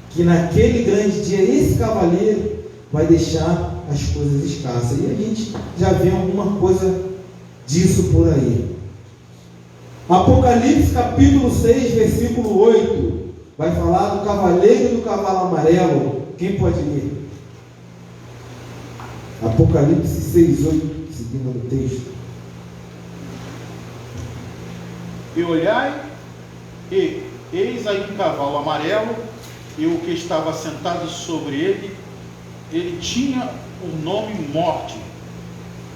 Speaker 3: que naquele grande dia esse cavaleiro vai deixar as coisas escassas, e a gente já vê alguma coisa disso por aí. Apocalipse capítulo 6, versículo 8, vai falar do cavaleiro e do cavalo amarelo. Quem pode ler? Apocalipse 6, 8, seguindo o texto.
Speaker 2: E olhai, e eis aí um cavalo amarelo, e o que estava sentado sobre ele tinha o nome Morte,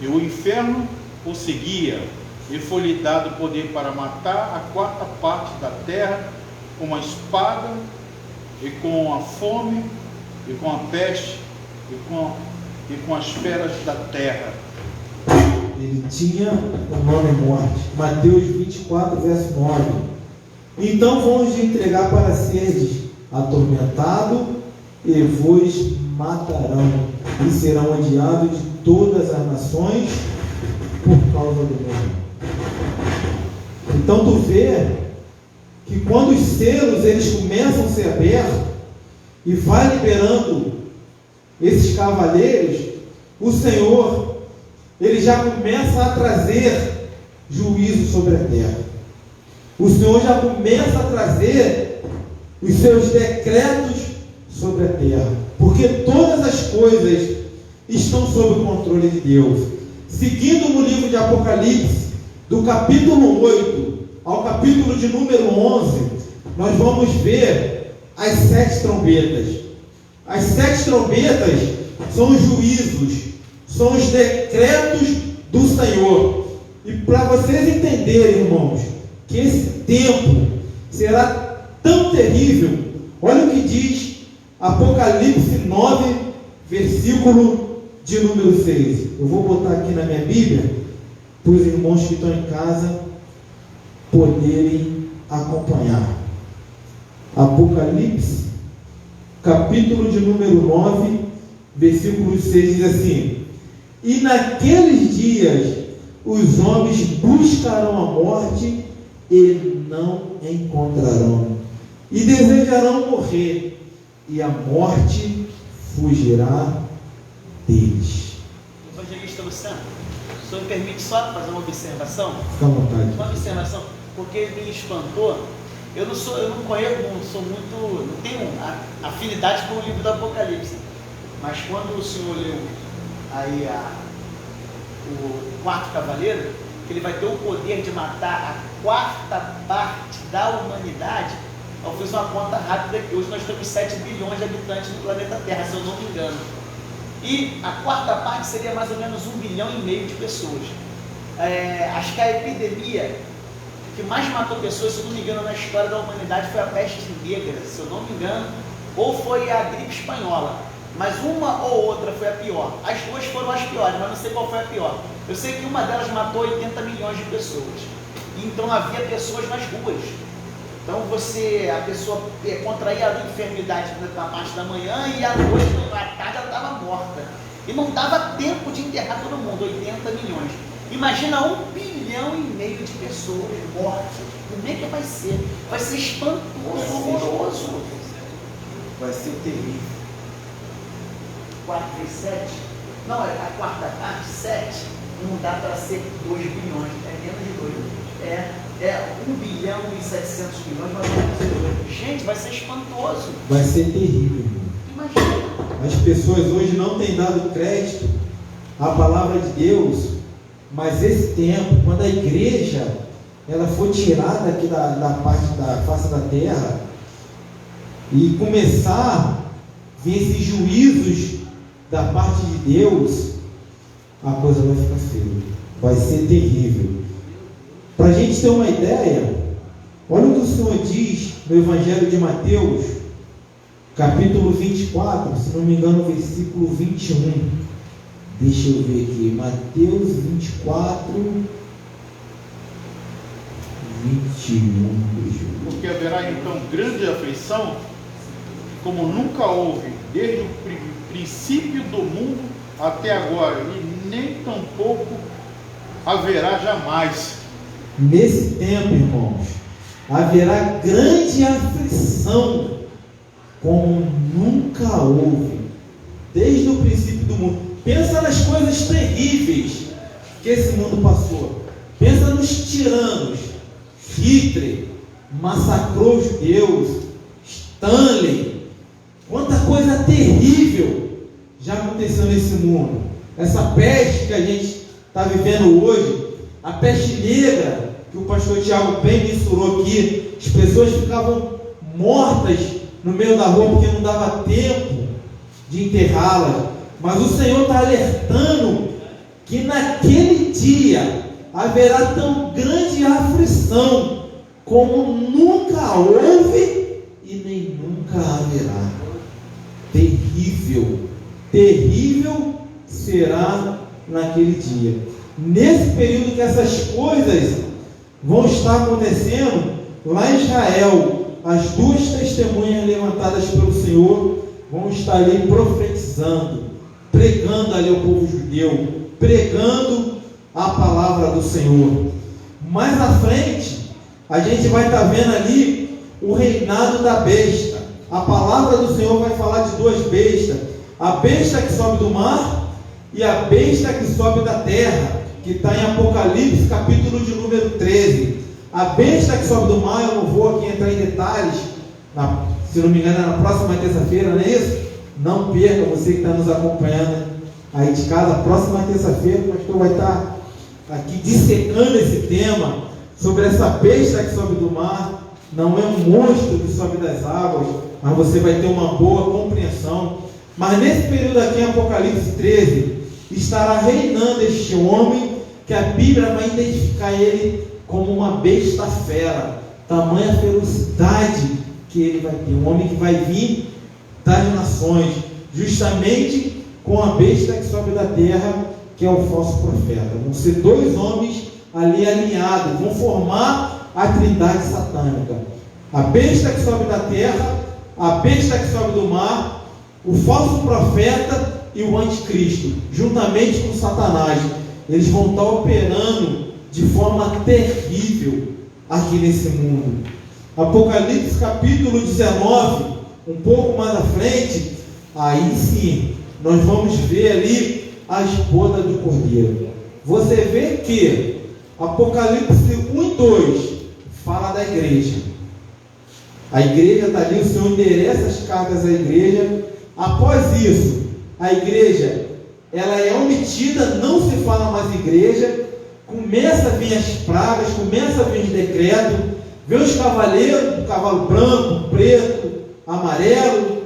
Speaker 2: e o inferno o seguia, e foi-lhe dado poder para matar a 4ª parte da terra com a espada, e com a fome, e com a peste, e com as feras da terra.
Speaker 3: Ele tinha o nome Morte. Mateus 24, verso 9. Então vamos te entregar para seres atormentado, e vos matarão, e serão odiados de todas as nações por causa do meu nome. Então tu vê que quando os selos eles começam a ser abertos e vai liberando esses cavaleiros, o Senhor ele já começa a trazer juízo sobre a terra. O Senhor já começa a trazer os seus decretos sobre a terra, porque porque todas as coisas estão sob o controle de Deus. Seguindo no livro de Apocalipse, do capítulo 8 ao capítulo de número 11, nós vamos ver as 7 trombetas. As 7 trombetas são os juízos, são os decretos do Senhor. E para vocês entenderem, irmãos, que esse tempo será tão terrível, olha o que diz Apocalipse 9, versículo de número 6. Eu vou botar aqui na minha Bíblia, para os irmãos que estão em casa poderem acompanhar. Apocalipse, capítulo de número 9, versículo 6, diz assim: e naqueles dias os homens buscarão a morte e não encontrarão, e desejarão morrer, e a morte fugirá deles.
Speaker 4: Evangelista Luciano, o senhor me permite só fazer uma observação?
Speaker 3: Fica à vontade.
Speaker 4: Uma observação, porque me espantou. Eu não conheço, não tenho afinidade com o livro do Apocalipse. Mas quando o senhor leu aí o quarto cavaleiro, que ele vai ter o poder de matar a 4ª parte da humanidade, eu fiz uma conta rápida que hoje nós temos 7 bilhões de habitantes no planeta Terra, se eu não me engano. E a 4ª parte seria mais ou menos 1,5 bilhão de pessoas. Acho que a epidemia que mais matou pessoas, se eu não me engano, na história da humanidade foi a peste negra, se eu não me engano, ou foi a gripe espanhola. Mas uma ou outra foi a pior. As duas foram as piores, mas não sei qual foi a pior. Eu sei que uma delas matou 80 milhões de pessoas. Então havia pessoas nas ruas. Então a pessoa contraía a enfermidade na parte da manhã e à noite, à tarde, ela estava morta. E não dava tempo de enterrar todo mundo, 80 milhões. Imagina 1,5 bilhão de pessoas mortas. Como é que vai ser? Vai ser espantoso, horroroso.
Speaker 3: Vai ser terrível.
Speaker 4: 4 vezes 7? Não, a 4ª parte, 7, não dá para ser 2 bilhões, é menos de 2. É 1 bilhão e 700 milhões, mas menos de 2. Gente, vai ser espantoso.
Speaker 3: Vai ser terrível.
Speaker 4: Imagina.
Speaker 3: As pessoas hoje não têm dado crédito à palavra de Deus, mas esse tempo, quando a igreja ela for tirada aqui da parte da face da terra e começar a vir esses juízos da parte de Deus, a coisa vai ficar feia, vai ser terrível. Para a gente ter uma ideia, olha o que o Senhor diz no Evangelho de Mateus, capítulo 24, se não me engano, versículo 21. Deixa eu ver aqui, Mateus 24, 21.
Speaker 2: Porque haverá então grande aflição, como nunca houve, desde o princípio do mundo até agora, e nem tampouco haverá jamais.
Speaker 3: Nesse tempo, irmãos, haverá grande aflição, como nunca houve, desde o princípio do mundo. Pensa nas coisas terríveis que esse mundo passou. Pensa nos tiranos. Hitler massacrou os judeus. Stanley. Quanta coisa terrível já aconteceu nesse mundo. Essa peste que a gente está vivendo hoje, a peste negra, que o pastor Tiago bem mensurou aqui, as pessoas ficavam mortas no meio da rua porque não dava tempo de enterrá-las. Mas o Senhor está alertando que naquele dia haverá tão grande aflição como nunca houve e nem nunca haverá. Terrível, terrível será naquele dia. Nesse período que essas coisas vão estar acontecendo, lá em Israel, as 2 testemunhas levantadas pelo Senhor vão estar ali profetizando, pregando ali ao povo judeu, pregando a palavra do Senhor. Mais à frente, a gente vai estar vendo ali o reinado da besta. A palavra do Senhor vai falar de 2 bestas: a besta que sobe do mar e a besta que sobe da terra, que está em Apocalipse, capítulo de número 13. A besta que sobe do mar, eu não vou aqui entrar em detalhes, se não me engano é na próxima terça-feira, não é isso? Não perca, você que está nos acompanhando aí de casa, próxima terça-feira o pastor vai estar aqui dissecando esse tema sobre essa besta que sobe do mar. Não é um monstro que sobe das águas, mas você vai ter uma boa compreensão. Mas nesse período aqui em Apocalipse 13, estará reinando este homem, que a Bíblia vai identificar ele como uma besta fera, tamanha ferocidade que ele vai ter, um homem que vai vir das nações, justamente com a besta que sobe da terra, que é o falso profeta. Vão ser dois homens ali alinhados, vão formar a trindade satânica: a besta que sobe da terra, a besta que sobe do mar, o falso profeta e o anticristo, juntamente com Satanás. Eles vão estar operando de forma terrível aqui nesse mundo. Apocalipse capítulo 19, um pouco mais à frente, aí sim, nós vamos ver ali a esposa do Cordeiro. Você vê que Apocalipse 1 e 2 fala da igreja. A igreja está ali, o Senhor endereça as cartas à igreja. Após isso, a igreja, ela é omitida, não se fala mais igreja, começa a vir as pragas, começa a vir os decretos, vê os cavaleiros, do cavalo branco, preto, amarelo,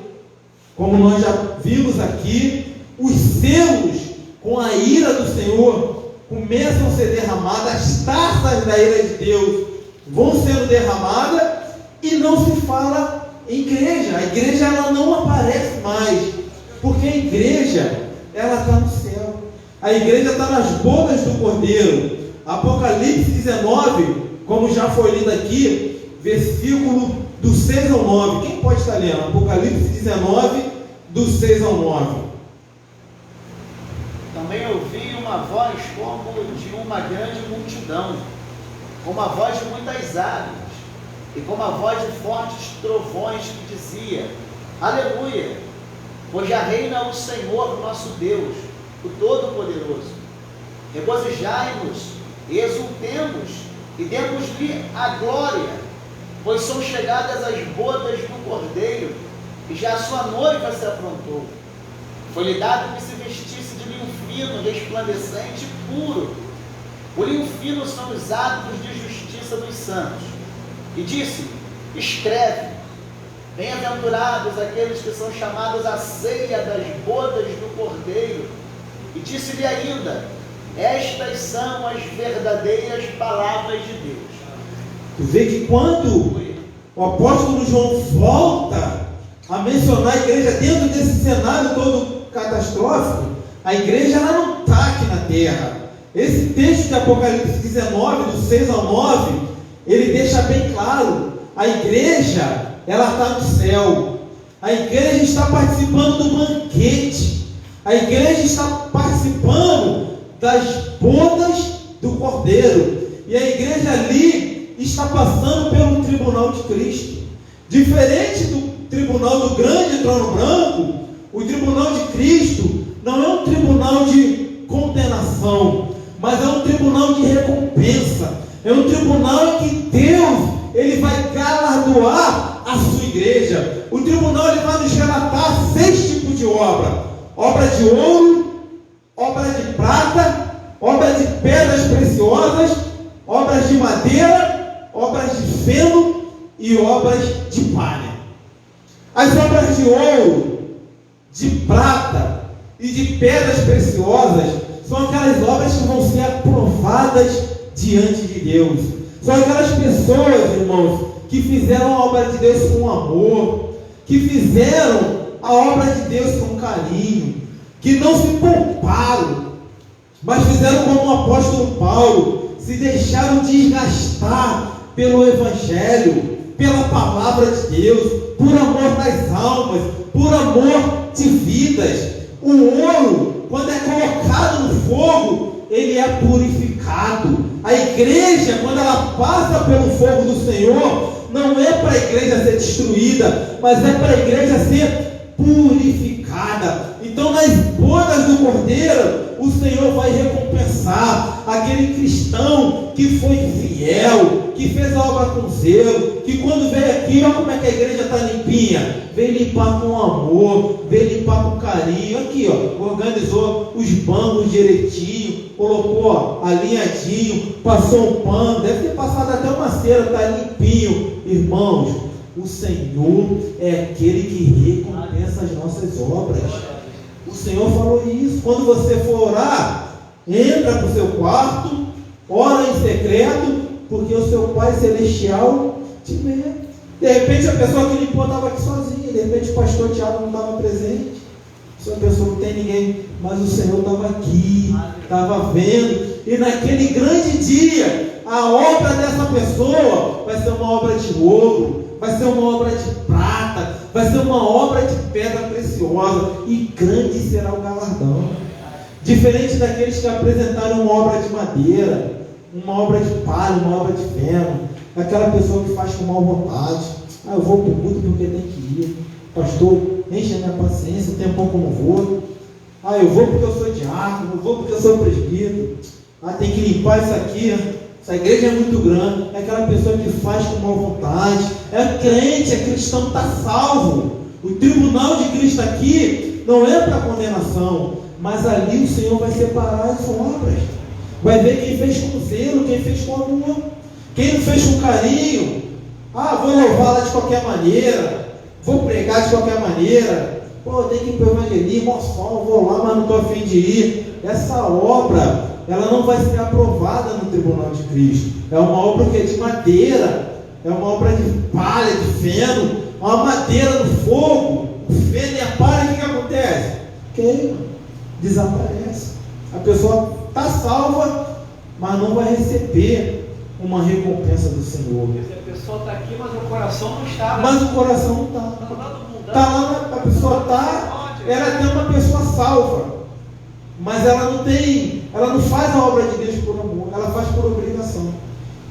Speaker 3: como nós já vimos aqui, os selos com a ira do Senhor começam a ser derramadas, as taças da ira de Deus vão sendo derramadas, e não se fala em igreja. A igreja, ela não aparece mais, porque a igreja, ela está no céu, a igreja está nas bodas do Cordeiro. Apocalipse 19, como já foi lido aqui, versículo do 6 ao 9, quem pode estar lendo? Apocalipse 19, do 6 ao 9.
Speaker 4: Também ouvi uma voz como de uma grande multidão, como a voz de muitas águas, e como a voz de fortes trovões, que dizia: Aleluia, pois já reina o Senhor nosso Deus, o Todo-Poderoso. Regozijai-nos e exultemos, e demos-lhe a glória, pois são chegadas as bodas do Cordeiro, e já a sua noiva se aprontou. Foi-lhe dado que se vestisse de linho fino, resplandecente e puro. O linho fino são os atos de justiça dos santos. E disse: escreve, bem-aventurados aqueles que são chamados à ceia das bodas do Cordeiro. E disse-lhe ainda: estas são as verdadeiras palavras de Deus.
Speaker 3: Tu vê que quando o apóstolo João volta a mencionar a igreja dentro desse cenário todo catastrófico, a igreja, ela não está aqui na terra. Esse texto de Apocalipse 19, do 6 ao 9, ele deixa bem claro: a igreja, ela está no céu, a igreja está participando do banquete, a igreja está participando das bodas do Cordeiro, e a igreja ali está passando pelo tribunal de Cristo. Diferente do tribunal do grande trono branco, o tribunal de Cristo não é um tribunal de condenação, mas é um tribunal de recompensa. É um tribunal em que Deus, ele vai galardoar a sua igreja. O tribunal, ele vai nos relatar 6 tipos de obra: obra de ouro, obra de prata, obra de pedras preciosas, obras de madeira, obras de feno e obras de palha. As obras de ouro, de prata e de pedras preciosas são aquelas obras que vão ser aprovadas diante de Deus. São aquelas pessoas, irmãos, que fizeram a obra de Deus com amor, que fizeram a obra de Deus com carinho, que não se pouparam, mas fizeram como o apóstolo Paulo, se deixaram desgastar pelo Evangelho, pela palavra de Deus, por amor das almas, por amor de vidas. O ouro, quando é colocado no fogo, ele é purificado. A igreja, quando ela passa pelo fogo do Senhor, não é para a igreja ser destruída, mas é para a igreja ser purificada. Então, nas bodas do Cordeiro, o Senhor vai recompensar aquele cristão que foi fiel, que fez a obra com zelo, que quando veio aqui, olha como é que a igreja está limpinha, veio limpar com amor, veio limpar com carinho, aqui ó, organizou os bancos direitinho, colocou ó, alinhadinho, passou um pano, deve ter passado até uma cera, está limpinho. Irmãos, o Senhor é aquele que recompensa as nossas obras. O Senhor falou isso. Quando você for orar, entra para o seu quarto, ora em secreto, porque o seu Pai Celestial te vê. De repente a pessoa que limpou estava aqui sozinha, de repente o pastor Tiago não estava presente, essa pessoa não tem ninguém, mas o Senhor estava aqui, estava vendo, e naquele grande dia, a obra dessa pessoa vai ser uma obra de ouro, vai ser uma obra de prata, vai ser uma obra de pedra preciosa, e grande será o galardão. Diferente daqueles que apresentaram uma obra de madeira, uma obra de palha, uma obra de ferro, aquela pessoa que faz com má vontade. Eu vou para o culto porque tem que ir. Pastor, enche a minha paciência, tem pouco eu não vou. Eu vou porque eu sou diácono, eu vou porque eu sou presbítero. Tem que limpar isso aqui. Essa igreja é muito grande. É aquela pessoa que faz com má vontade. É crente, é cristão, está salvo. O tribunal de Cristo aqui não é para condenação, mas ali o Senhor vai separar as obras. Vai ver quem fez com zelo, quem fez com amor, quem não fez com carinho. Vou louvá-la de qualquer maneira, vou pregar de qualquer maneira. Eu tenho que ir para o evangelismo, vou lá, mas não estou a fim de ir. Essa obra, ela não vai ser aprovada no tribunal de Cristo. É uma obra que é de madeira, é uma obra de palha, de feno, uma madeira no fogo, o feno e a palha, o que acontece? Queima, desaparece. A pessoa está salva, mas não vai receber uma recompensa do Senhor.
Speaker 5: A pessoa está aqui, mas o coração não está.
Speaker 3: Mas o coração não está. Está lá, a pessoa está, ela é até uma pessoa salva, mas ela não faz a obra de Deus por amor, ela faz por obrigação.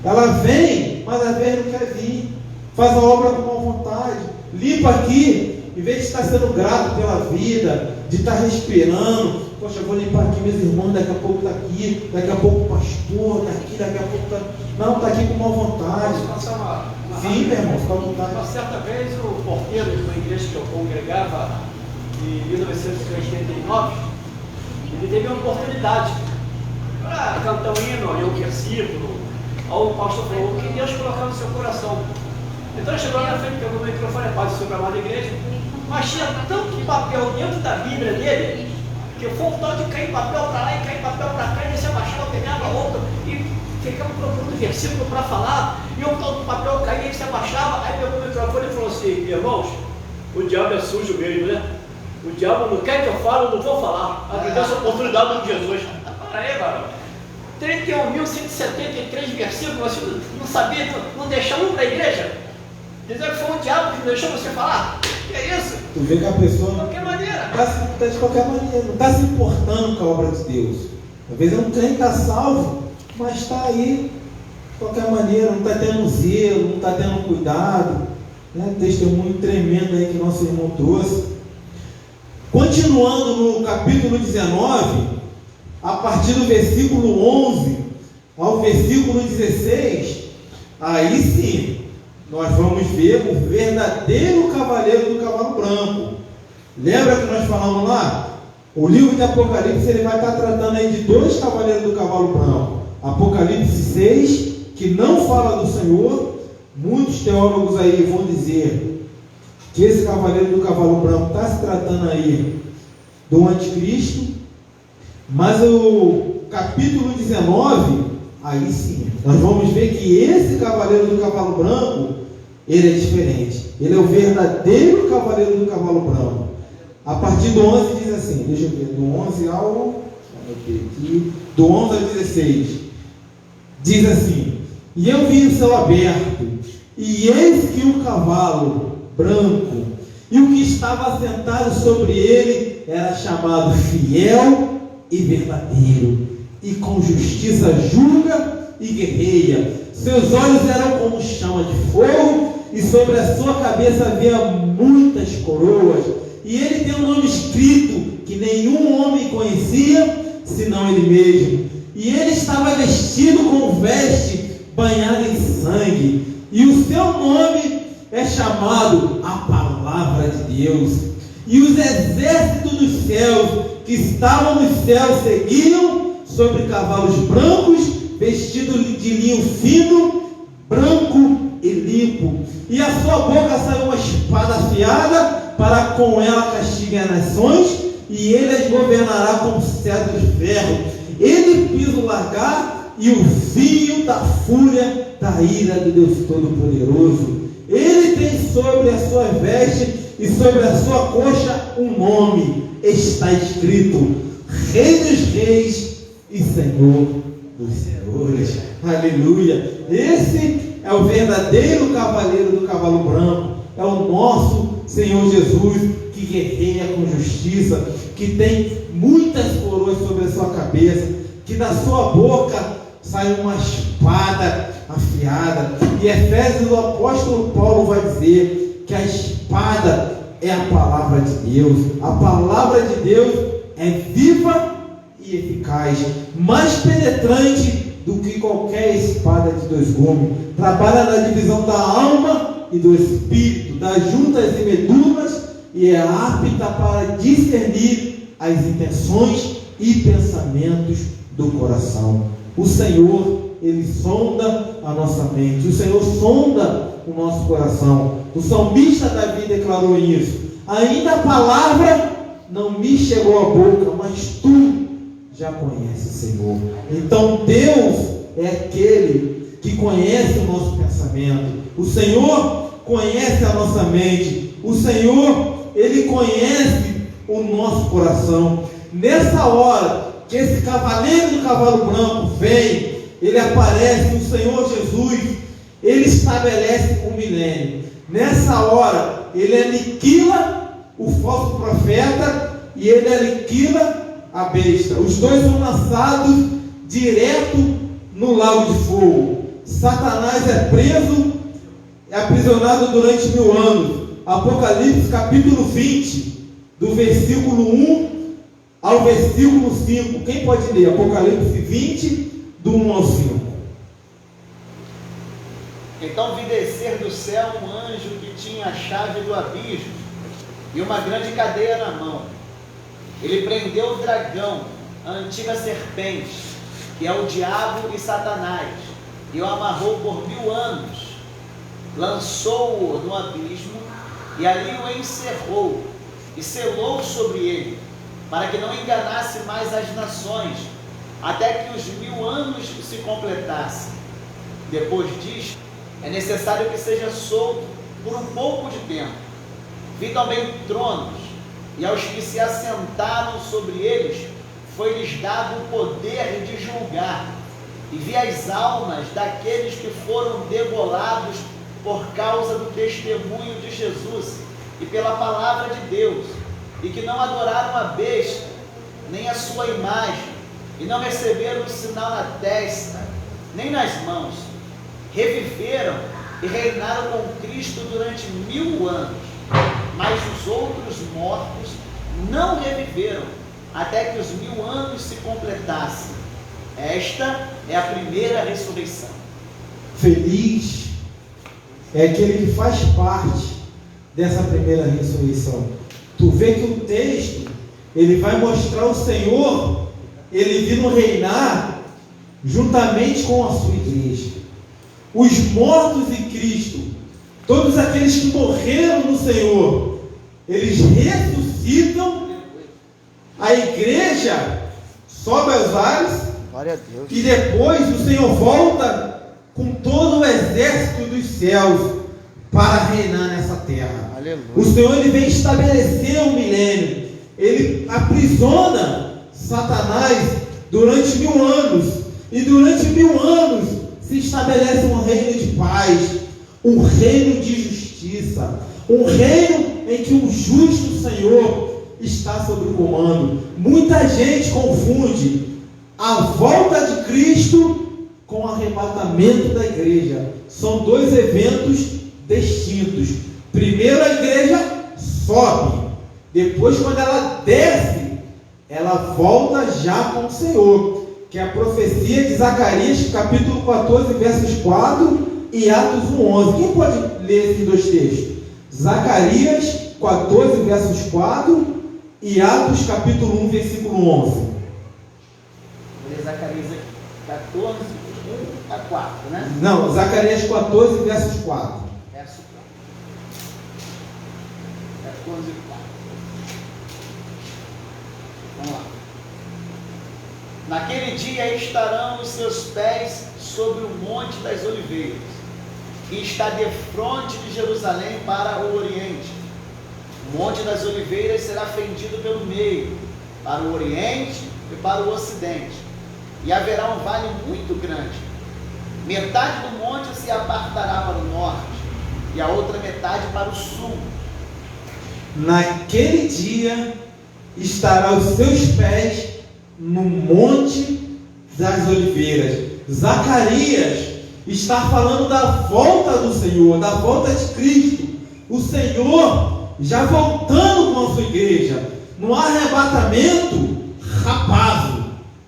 Speaker 3: Ela vem, mas às vezes não quer vir, faz a obra com má vontade, limpa aqui, em vez de estar sendo grato pela vida, de estar respirando. Poxa, eu vou limpar aqui meus irmãos, daqui a pouco está aqui, daqui a pouco o pastor está aqui, daqui a pouco está... Não, está aqui com má vontade. Sim, meu irmão, fica à vontade.
Speaker 5: Uma certa vez o porteiro de uma igreja que eu congregava em 1989, ele teve uma oportunidade para cantar um hino, ler um versículo. Aí o pastor falou, o que Deus colocar no seu coração. Então ele chegou lá na frente, pegou o microfone, paz do seu amado igreja, mas tinha tanto papel dentro da Bíblia dele, que foi um tal de cair papel para lá e cair papel para cá, e ele se abaixava, pegava outra e ficava procurando versículo para falar, e o tal do papel caía, ele se abaixava, aí pegou o microfone e falou assim, irmãos, o diabo é sujo mesmo, né? O diabo não quer que eu fale, eu não vou falar. Agradeço a oportunidade do Jesus. Para aí, varão. 31.173 versículos, você não sabia, não deixar um para a igreja? Dizer que foi o diabo que não deixou você falar? Que é isso?
Speaker 3: Tu vê que a pessoa
Speaker 5: De qualquer maneira.
Speaker 3: Está de qualquer maneira, não está se importando com a obra de Deus. Às vezes um crente está salvo, mas está aí de qualquer maneira, não está tendo zelo, não está tendo cuidado, né? Testemunho tremendo aí que nosso irmão trouxe. Continuando no capítulo 19, a partir do versículo 11 ao versículo 16, aí sim, nós vamos ver o verdadeiro cavaleiro do cavalo branco. Lembra que nós falamos lá? O livro de Apocalipse, ele vai estar tratando aí de dois cavaleiros do cavalo branco. Apocalipse 6, que não fala do Senhor. Muitos teólogos aí vão dizer que esse cavaleiro do cavalo branco está se tratando aí do anticristo. Mas o capítulo 19, aí sim, nós vamos ver que esse cavaleiro do cavalo branco, ele é diferente. Ele é o verdadeiro cavaleiro do cavalo branco. A partir do 11 diz assim, deixa eu ver, do 11 ao... do 11 ao 16, diz assim, e eu vi o céu aberto, e eis que um cavalo branco, e o que estava sentado sobre ele era chamado Fiel e Verdadeiro, e com justiça julga e guerreia. Seus olhos eram como chama de fogo, e sobre a sua cabeça havia muitas coroas, e ele tem um nome escrito que nenhum homem conhecia, senão ele mesmo. E ele estava vestido com veste banhada em sangue.
Speaker 6: sangue, e o seu nome é chamado a Palavra de Deus. E os exércitos dos céus que estavam nos céus seguiam sobre cavalos brancos, vestidos de linho fino, branco e limpo. E a sua boca saiu uma espada afiada, para com ela castigar as nações, e ele as governará com cetro de ferro. Ele pisa o lagar e o vinho da fúria da ira do Deus Todo-Poderoso. Ele tem sobre a sua veste e sobre a sua coxa um nome. Está escrito: Rei dos Reis e Senhor dos Senhores. Aleluia! Esse é o verdadeiro cavaleiro do cavalo branco. É o nosso Senhor Jesus, que guerreia com justiça, que tem muitas coroas sobre a sua cabeça, que da sua boca sai uma espada afiada. E Efésios, o apóstolo Paulo vai dizer que a espada é a palavra de Deus. A palavra de Deus é viva e eficaz, mais penetrante do que qualquer espada de dois gumes. Trabalha na divisão da alma e do espírito, das juntas e medulas, e é apta para discernir as intenções e pensamentos do coração. O Senhor, Ele sonda a nossa mente, o Senhor sonda o nosso coração. O salmista Davi declarou isso: ainda a palavra não me chegou à boca, mas tu já conheces, Senhor. Então Deus é aquele que conhece o nosso pensamento. O Senhor conhece a nossa mente. O Senhor, Ele conhece o nosso coração. Nessa hora que esse cavaleiro do cavalo branco vem, ele aparece, o Senhor Jesus, ele estabelece um milênio. Nessa hora, ele aniquila o falso profeta e ele aniquila a besta. Os dois são lançados direto no lago de fogo. Satanás é preso, é aprisionado durante 1000 anos. Apocalipse capítulo 20, do versículo 1 ao versículo 5. Quem pode ler? Apocalipse 20, do 1 ao 5.
Speaker 4: Então vi descer do céu um anjo que tinha a chave do abismo e uma grande cadeia na mão. Ele prendeu o dragão, a antiga serpente, que é o diabo e Satanás, e o amarrou por 1000 anos. Lançou-o no abismo e ali o encerrou e selou sobre ele, para que não enganasse mais as nações, até que os 1000 anos se completassem. Depois disto, é necessário que seja solto por um pouco de tempo. Vi também tronos, e aos que se assentaram sobre eles foi-lhes dado o poder de julgar. E vi as almas daqueles que foram degolados por causa do testemunho de Jesus e pela palavra de Deus, e que não adoraram a besta, nem a sua imagem, e não receberam o sinal na testa, nem nas mãos. Reviveram e reinaram com Cristo durante 1000 anos. Mas os outros mortos não reviveram, até que os 1000 anos se completassem. Esta é a primeira ressurreição.
Speaker 6: Feliz é aquele que faz parte dessa primeira ressurreição. Tu vê que o texto, ele vai mostrar o Senhor, ele vindo reinar juntamente com a sua igreja. Os mortos em Cristo, todos aqueles que morreram no Senhor, eles ressuscitam, a igreja sobe aos ares,
Speaker 4: Glória a Deus.
Speaker 6: e depois o Senhor volta com todo o exército dos céus para reinar nessa terra.
Speaker 4: Aleluia.
Speaker 6: O Senhor, ele vem estabelecer um milênio. Ele aprisiona Satanás durante 1000 anos, e durante 1000 anos se estabelece um reino de paz, um reino de justiça, um reino em que o justo Senhor está sob o comando. Muita gente confunde a volta de Cristo com o arrebatamento da igreja. São dois eventos distintos. Primeiro a igreja sobe, depois quando ela desce, ela volta já com o Senhor, que é a profecia de Zacarias, capítulo 14, versos 4 e Atos 1:11. Quem pode ler esses dois textos? Zacarias 14, versos 4 e Atos capítulo 1, versículo 11.
Speaker 4: Vou ler Zacarias 14, 1 a 4, né?
Speaker 6: Não, Zacarias 14, versos 4.
Speaker 4: Verso 4. 14 e 4. Vamos lá. Naquele dia estarão os seus pés sobre o Monte das Oliveiras, que está defronte de Jerusalém para o Oriente. O Monte das Oliveiras será fendido pelo meio, para o Oriente e para o Ocidente. E haverá um vale muito grande. Metade do monte se apartará para o norte, e a outra metade para o sul.
Speaker 6: Naquele dia estará os seus pés no Monte das Oliveiras. Zacarias está falando da volta do Senhor, da volta de Cristo. O Senhor já voltando com a sua igreja, no arrebatamento rapazo,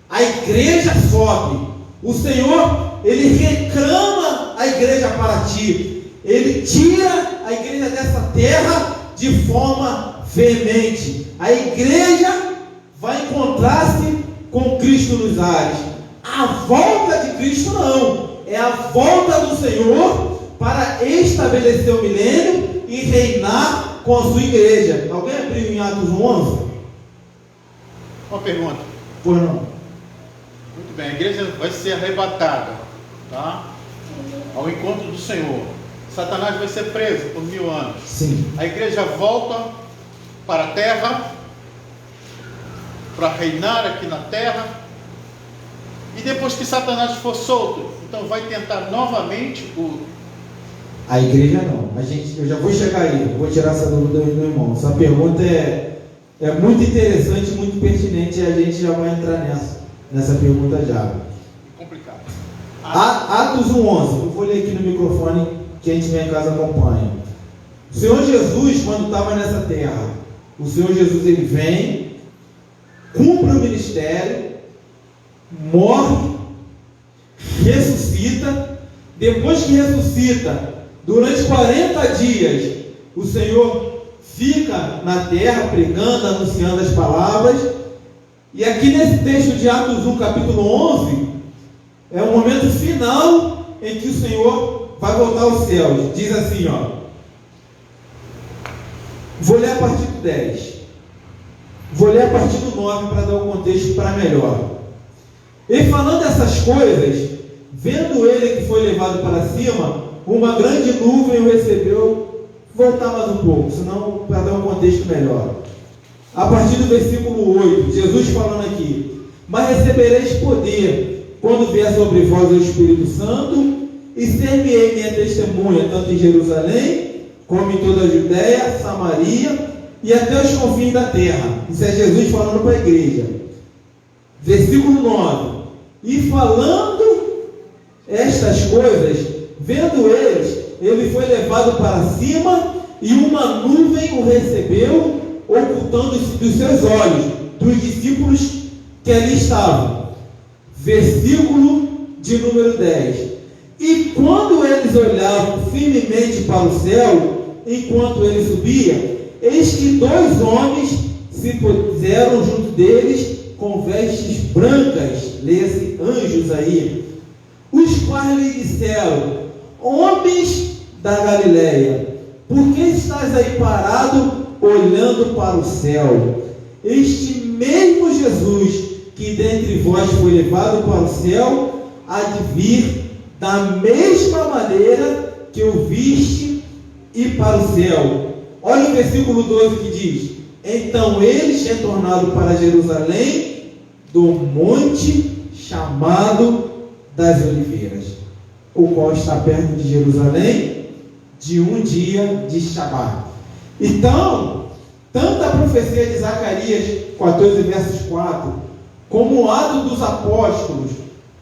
Speaker 6: a igreja sobe. O Senhor, Ele reclama a igreja para ti. Ele tira a igreja dessa terra de forma veemente. A igreja vai encontrar-se com Cristo nos ares. A volta de Cristo não, é a volta do Senhor para estabelecer o milênio e reinar com a sua igreja. Alguém abriu em Atos 11?
Speaker 2: Uma pergunta.
Speaker 6: Pois não.
Speaker 2: Muito bem, a igreja vai ser arrebatada, tá? Ao encontro do Senhor. Satanás vai ser preso por 1000 anos.
Speaker 6: Sim.
Speaker 2: A igreja volta para a terra, para reinar aqui na terra. E depois que Satanás for solto, então vai tentar novamente
Speaker 6: A igreja não. Eu já vou chegar aí, vou tirar essa dúvida do irmão. Essa pergunta é muito interessante, muito pertinente, e a gente já vai entrar nessa pergunta já.
Speaker 2: complicado.
Speaker 6: Atos 1:11. Eu vou ler aqui no microfone, que a gente vem em casa acompanha. O Senhor Jesus, quando estava nessa terra, o Senhor Jesus, ele vem, cumpre o ministério, morre, ressuscita. Depois que ressuscita, durante 40 dias, o Senhor fica na terra pregando, anunciando as palavras. E aqui nesse texto de Atos 1, capítulo 11, é o momento final em que o Senhor vai voltar aos céus. Diz assim, ó. Vou ler a partir do 10. Vou ler a partir do 9 para dar o contexto para melhor. E falando essas coisas, vendo ele que foi levado para cima, uma grande nuvem o recebeu. Vou voltar mais um pouco, senão para dar um contexto melhor. A partir do versículo 8, Jesus falando aqui: mas recebereis poder quando vier sobre vós o Espírito Santo, e ser-me-ei minha testemunha, tanto em Jerusalém, como em toda a Judéia, Samaria e até os confins da terra. Isso é Jesus falando para a igreja. Versículo 9: e falando estas coisas, vendo eles, ele foi levado para cima, e uma nuvem o recebeu, ocultando-se dos seus olhos, dos discípulos que ali estavam. Versículo de número 10. E quando eles olhavam firmemente para o céu, enquanto ele subia, eis que 2 homens se puseram junto deles com vestes brancas, leia-se anjos aí, os quais lhe disseram: homens da Galileia, por que estás aí parado, olhando para o céu? Este mesmo Jesus, que dentre vós foi levado para o céu, há de vir da mesma maneira que o viste ir para o céu. Olha o versículo 12 que diz: então eles retornaram para Jerusalém, do monte chamado das Oliveiras, o qual está perto de Jerusalém, de um dia de Shabat. Então, tanto a profecia de Zacarias 14, versos 4, como o Atos dos Apóstolos,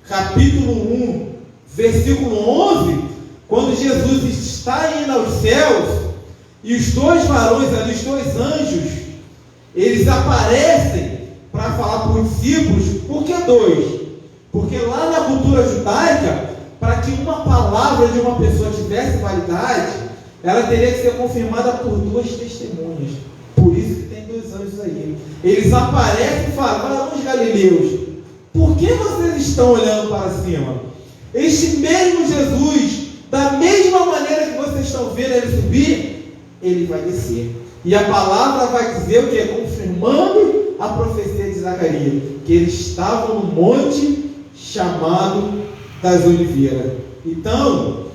Speaker 6: capítulo 1, versículo 11, quando Jesus está indo aos céus, e os 2 varões ali, os 2 anjos, eles aparecem para falar para os discípulos. Por que 2? Porque lá na cultura judaica, para que uma palavra de uma pessoa tivesse validade, ela teria que ser confirmada por 2 testemunhas. Por isso que tem 2 anjos aí. Eles aparecem e falam: varões galileus, por que vocês estão olhando para cima? Este mesmo Jesus, da mesma maneira que vocês estão vendo ele subir, ele vai descer. E a palavra vai dizer o que? Confirmando a profecia de Zacarias, que eles estavam no monte chamado das Oliveiras. Então,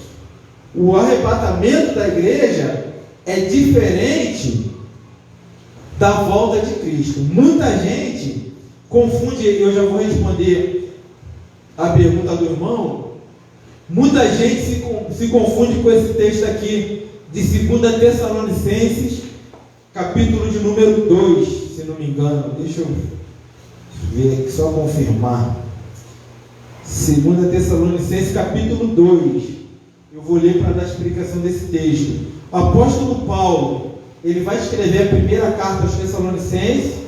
Speaker 6: o arrebatamento da igreja é diferente da volta de Cristo. Muita gente confunde, eu já vou responder a pergunta do irmão. Muita gente se confunde com esse texto aqui de 2 Tessalonicenses, capítulo de número 2, se não me engano. Deixa eu ver aqui, só confirmar. 2 Tessalonicenses, capítulo 2. Eu vou ler para dar explicação desse texto. O apóstolo Paulo, ele vai escrever a primeira carta aos Tessalonicenses.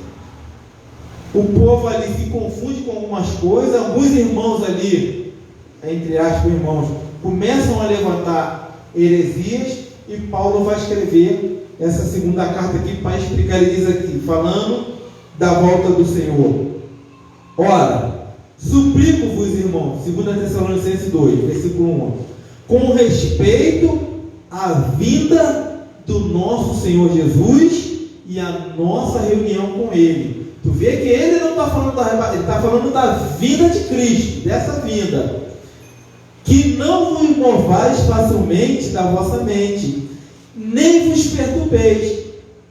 Speaker 6: O povo ali se confunde com algumas coisas. Alguns irmãos ali, entre aspas, irmãos, começam a levantar heresias, e Paulo vai escrever essa segunda carta aqui para explicar. Ele diz aqui, falando da volta do Senhor: ora, suplico-vos, irmãos, 2 Tessalonicenses 2, versículo 1, com respeito à vinda do nosso Senhor Jesus e a nossa reunião com Ele. Tu vê que ele não está falando ele está falando da vinda de Cristo, dessa vinda. Que não vos movais facilmente da vossa mente, nem vos perturbeis,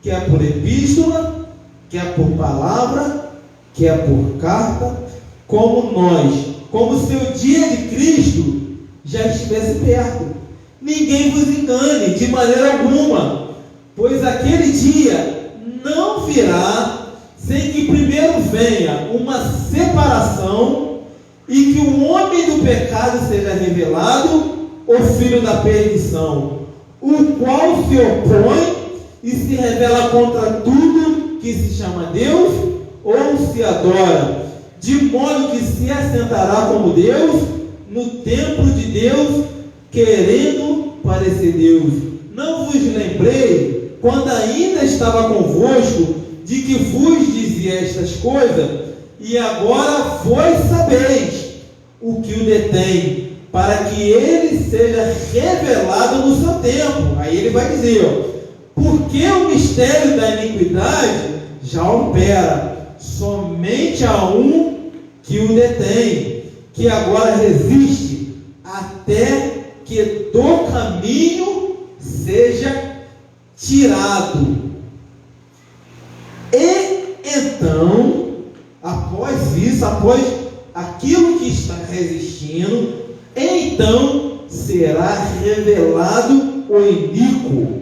Speaker 6: quer por epístola, quer por palavra, quer por carta, como se o dia de Cristo já estivesse perto. Ninguém vos engane de maneira alguma, pois aquele dia não virá sem que primeiro venha uma separação e que o homem do pecado seja revelado, o filho da perdição, o qual se opõe e se rebela contra tudo que se chama Deus ou se adora, de modo que se assentará como Deus no templo de Deus, querendo parecer Deus. Não vos lembrei, quando ainda estava convosco, de que vos dizia estas coisas, e agora vós sabeis o que o detém, para que ele seja revelado no seu tempo. Aí ele vai dizer, porque o mistério da iniquidade já opera, somente a um que o detém, que agora resiste, até que do caminho seja tirado. E então, após isso, após aquilo que está resistindo, então será revelado o iníquo,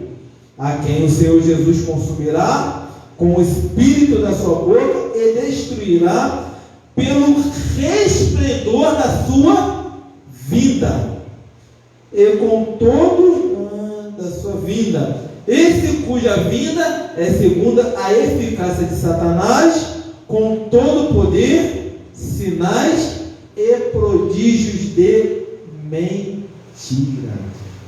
Speaker 6: a quem o Senhor Jesus consumirá com o espírito da sua boca e destruirá pelo resplendor da sua vinda, e com todo da sua vinda, esse cuja vinda é segundo a eficácia de Satanás, com todo o poder, sinais e prodígios de mentira.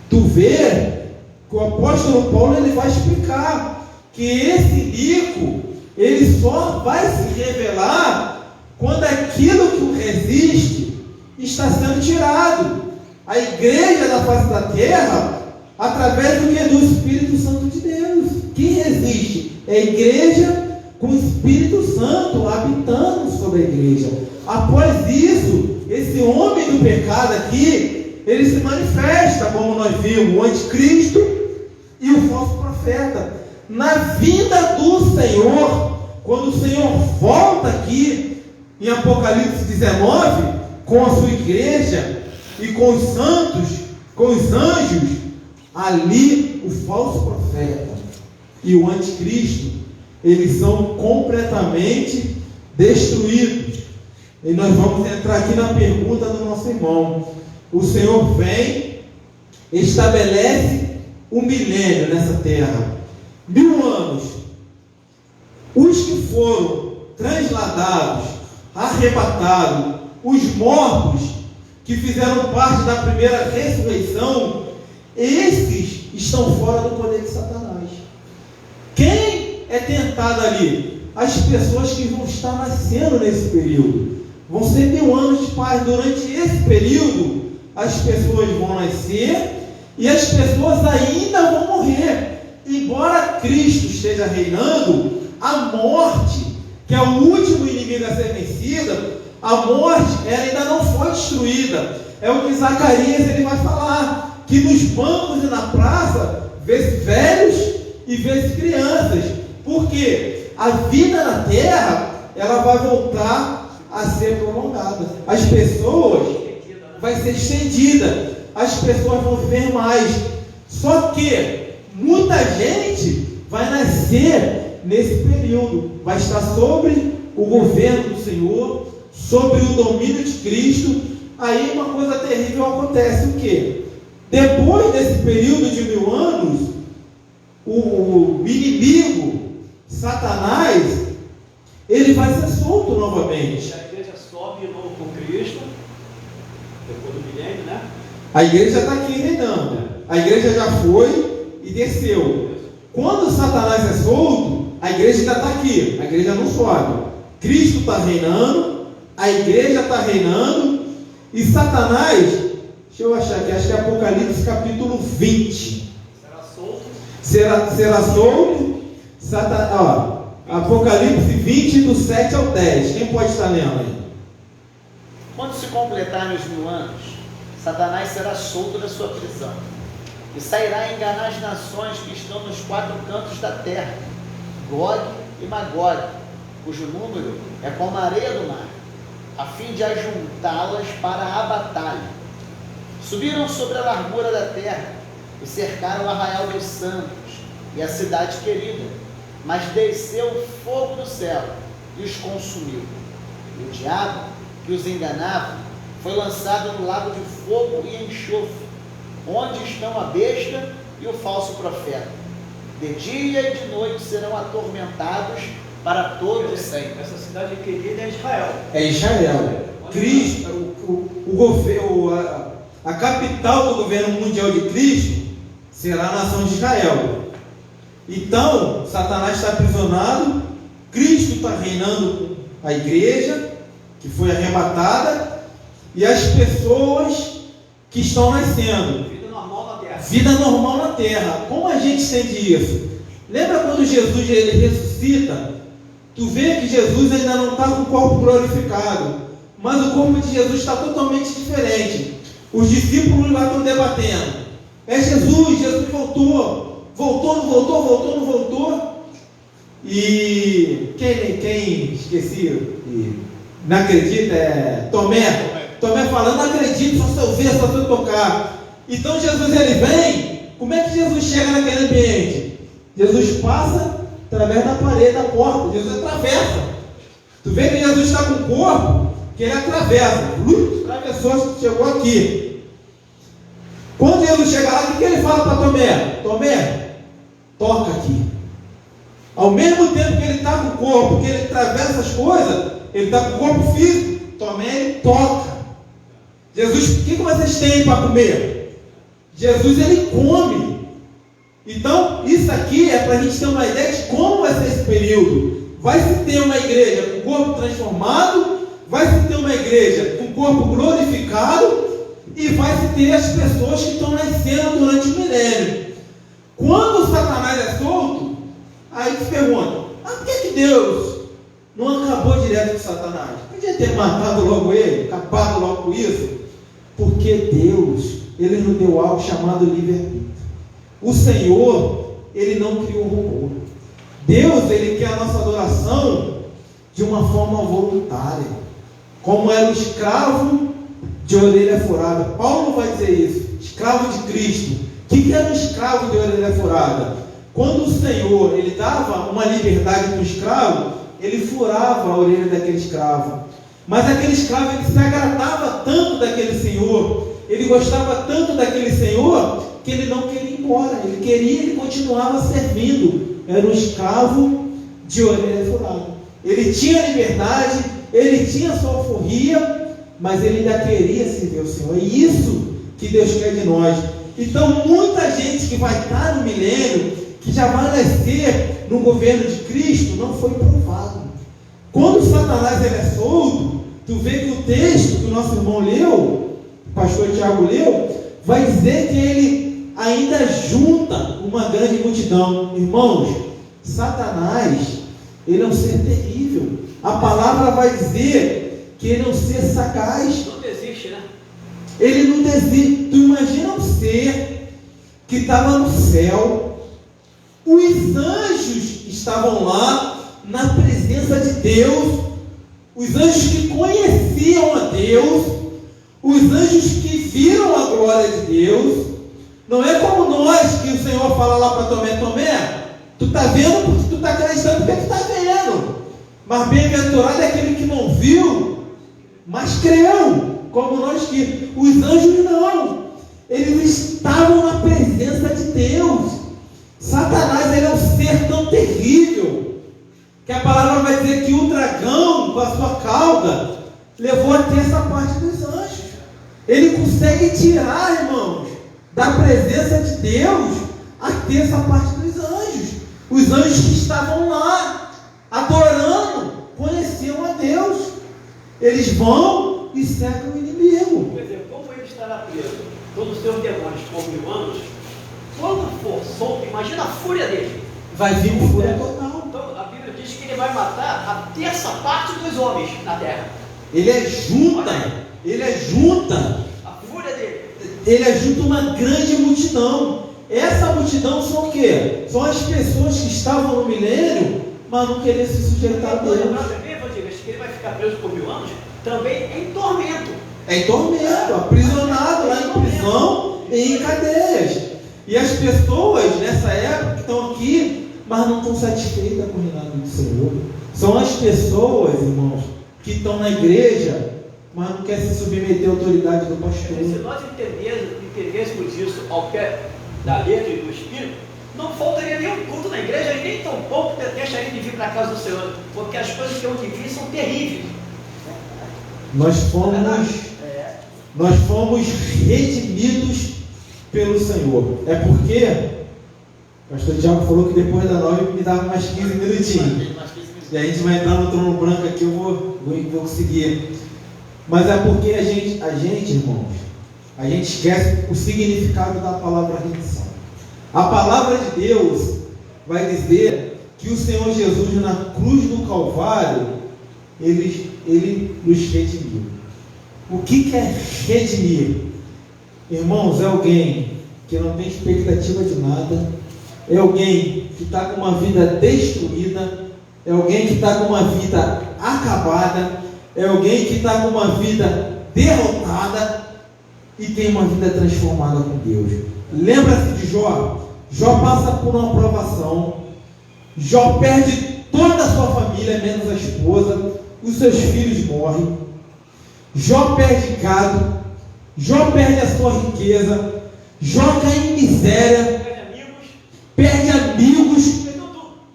Speaker 6: Tu vê que o apóstolo Paulo ele vai explicar que esse iníquo ele só vai se revelar quando aquilo que o resiste está sendo tirado. A igreja da face da terra, através do que? Do Espírito Santo de Deus. Quem resiste? É a igreja com o Espírito Santo habitando sobre a igreja. Após isso, esse homem do pecado aqui, ele se manifesta, como nós vimos, o anticristo e o falso profeta. Na vinda do Senhor, quando o Senhor volta aqui em Apocalipse 19, com a sua igreja e com os santos, com os anjos, ali o falso profeta e o anticristo, eles são completamente destruídos. E nós vamos entrar aqui na pergunta do nosso irmão. O Senhor vem, estabelece um milênio nessa terra, 1000 anos. Os que foram transladados, arrebatados, os mortos, que fizeram parte da primeira ressurreição, esses estão fora do poder de Satanás. Quem é tentado ali? As pessoas que vão estar nascendo nesse período. Vão ser 1000 anos de paz. Durante esse período, as pessoas vão nascer e as pessoas ainda vão morrer. Embora Cristo esteja reinando, a morte, que é o último inimigo a ser vencida, a morte ela ainda não foi destruída. É o que Zacarias ele vai falar, que nos bancos e na praça vê-se velhos e vê-se crianças. Por quê? A vida na terra ela vai voltar a ser prolongada. As pessoas vai ser estendida. As pessoas vão viver mais. Só que muita gente vai nascer nesse período, vai estar sobre o governo do Senhor, sobre o domínio de Cristo. Aí uma coisa terrível acontece, o quê? Depois desse período de 1000 anos, o inimigo, Satanás, ele vai ser solto novamente.
Speaker 5: A igreja sobe de novo com Cristo, depois do milênio, né?
Speaker 6: A igreja está aqui reinando. A igreja já foi e desceu. Quando Satanás é solto, a igreja ainda está aqui. A igreja não sobe. Cristo está reinando, a igreja está reinando, e Satanás, deixa eu achar aqui, acho que é Apocalipse capítulo 20.
Speaker 5: Será solto.
Speaker 6: Será solto. Apocalipse 20, do 7 ao 10. Quem pode estar lendo aí?
Speaker 4: Quando se completarem os 1000 anos, Satanás será solto da sua prisão e sairá a enganar as nações que estão nos 4 cantos da terra, Gog e Magog, cujo número é como a areia do mar, a fim de ajuntá-las para a batalha. Subiram sobre a largura da terra e cercaram o arraial dos santos e a cidade querida, mas desceu fogo do céu e os consumiu. E o diabo, que os enganava, foi lançado no lago de fogo e enxofre, onde estão a besta e o falso profeta. De dia e de noite serão atormentados para todo sempre.
Speaker 5: Essa cidade querida é Israel.
Speaker 6: É Israel. Cristo, a capital do governo mundial de Cristo será a nação de Israel. Então, Satanás está aprisionado, Cristo está reinando a igreja, que foi arrebatada, e as pessoas que estão nascendo.
Speaker 5: Vida normal na terra.
Speaker 6: Vida normal na terra. Como a gente entende isso? Lembra quando Jesus ele ressuscita? Tu vê que Jesus ainda não está com o corpo glorificado, mas o corpo de Jesus está totalmente diferente. Os discípulos lá estão debatendo. É Jesus, Jesus voltou, não voltou. E quem esqueci, não acredita, é Tomé. Tomé falando, não acredito, só se eu ver, só se eu tocar. Então Jesus ele vem. Como é que Jesus chega naquele ambiente? Jesus passa através da parede, da porta. Jesus atravessa. Tu vê que Jesus está com o corpo, que ele atravessa. Atravessou, chegou aqui. Quando Jesus chega lá, o que ele fala para Tomé? Tomé, toca aqui. Ao mesmo tempo que ele está com o corpo, que ele atravessa as coisas, ele está com o corpo físico, Tomé ele toca. Jesus, o que vocês têm para comer? Jesus ele come. Então, isso aqui é para a gente ter uma ideia de como vai ser esse período. Vai se ter uma igreja com o corpo transformado, vai se ter uma igreja com o corpo glorificado, e vai se ter as pessoas que estão nascendo durante o milênio. Quando Satanás é solto, aí te pergunta, por que Deus não acabou direto com Satanás? Podia ter matado logo ele, acabado logo com isso. Porque Deus, ele nos deu algo chamado livre-arbítrio. O Senhor, ele não criou robô. Deus, ele quer a nossa adoração de uma forma voluntária, como era o escravo de orelha furada. Paulo vai dizer isso, escravo de Cristo. O que era um escravo de orelha furada? Quando o Senhor, ele dava uma liberdade para o escravo, ele furava a orelha daquele escravo. Mas aquele escravo, ele se agradava tanto daquele Senhor, ele gostava tanto daquele Senhor, que ele não queria ir embora. Ele continuava servindo. Era um escravo de orelha furada. Ele tinha liberdade, ele tinha sua alforria, mas ele ainda queria servir ao Senhor. É isso que Deus quer de nós. Então, muita gente que vai estar no milênio, que já vai nascer no governo de Cristo, não foi provado. Quando Satanás ele é solto, tu vê que o texto que o nosso irmão leu, o pastor Tiago leu, vai dizer que ele ainda junta uma grande multidão. Irmãos, Satanás, ele é um ser terrível. A palavra vai dizer que ele é um ser sagaz.
Speaker 5: Não desiste, né?
Speaker 6: Ele não desiste. Tu imagina um ser que estava no céu, os anjos estavam lá na presença de Deus, os anjos que conheciam a Deus, os anjos que viram a glória de Deus. Não é como nós, que o Senhor fala lá para Tomé: Tomé, tu está vendo porque tu está acreditando porque tu está vendo. Mas bem-aventurado é aquele que não viu, mas creu. Como nós que os anjos não, eles estavam na presença de Deus. Satanás, ele é um ser tão terrível, que a palavra vai dizer que o dragão, com a sua cauda, levou até essa parte dos anjos. Ele consegue tirar, irmãos, da presença de Deus até essa parte dos anjos. Os anjos que estavam lá, adorando, conheciam a Deus. Eles vão e cercam o inimigo.
Speaker 5: Quer dizer, como ele estará preso, todos os seus demônios por 1000 anos, quando for solto, imagina a fúria dele.
Speaker 6: Vai vir um fúria total.
Speaker 5: Então a Bíblia diz que ele vai matar a terça parte dos homens na terra.
Speaker 6: Ele é junta
Speaker 5: A fúria dele.
Speaker 6: Ele ajunta uma grande multidão. Essa multidão são o quê? São as pessoas que estavam no milênio, mas não queriam se sujeitar a Deus.
Speaker 5: Que ele vai ficar preso por 1000 anos, também em tormento.
Speaker 6: É em tormento, aprisionado lá em prisão e em cadeias. E as pessoas nessa época estão aqui, mas não estão satisfeitas com o reinado do Senhor. São as pessoas, irmãos, que estão na igreja, mas não querem se submeter à autoridade do pastor.
Speaker 5: Se nós entendêssemos isso ao pé da letra e do Espírito, não faltaria nenhum culto na igreja e nem tão pouco deixaria de vir para a casa do Senhor, porque as coisas que eu vivi são terríveis.
Speaker 6: Nós fomos redimidos pelo Senhor. É porque o pastor Tiago falou que depois da 9 me dava mais 15 minutinhos. E a gente vai entrar no trono branco aqui, eu vou conseguir. Mas é porque a gente, irmãos, a gente esquece o significado da palavra redenção. A palavra de Deus vai dizer que o Senhor Jesus, na cruz do Calvário, ele nos redimiu. O que é redimir? Irmãos, é alguém que não tem expectativa de nada, é alguém que está com uma vida destruída, é alguém que está com uma vida acabada, é alguém que está com uma vida derrotada e tem uma vida transformada com Deus. Lembra-se de Jó? Jó passa por uma provação. Jó perde toda a sua família, menos a esposa. Os seus filhos morrem. Jó perde gado. Jó perde a sua riqueza. Jó cai em miséria. Perde amigos.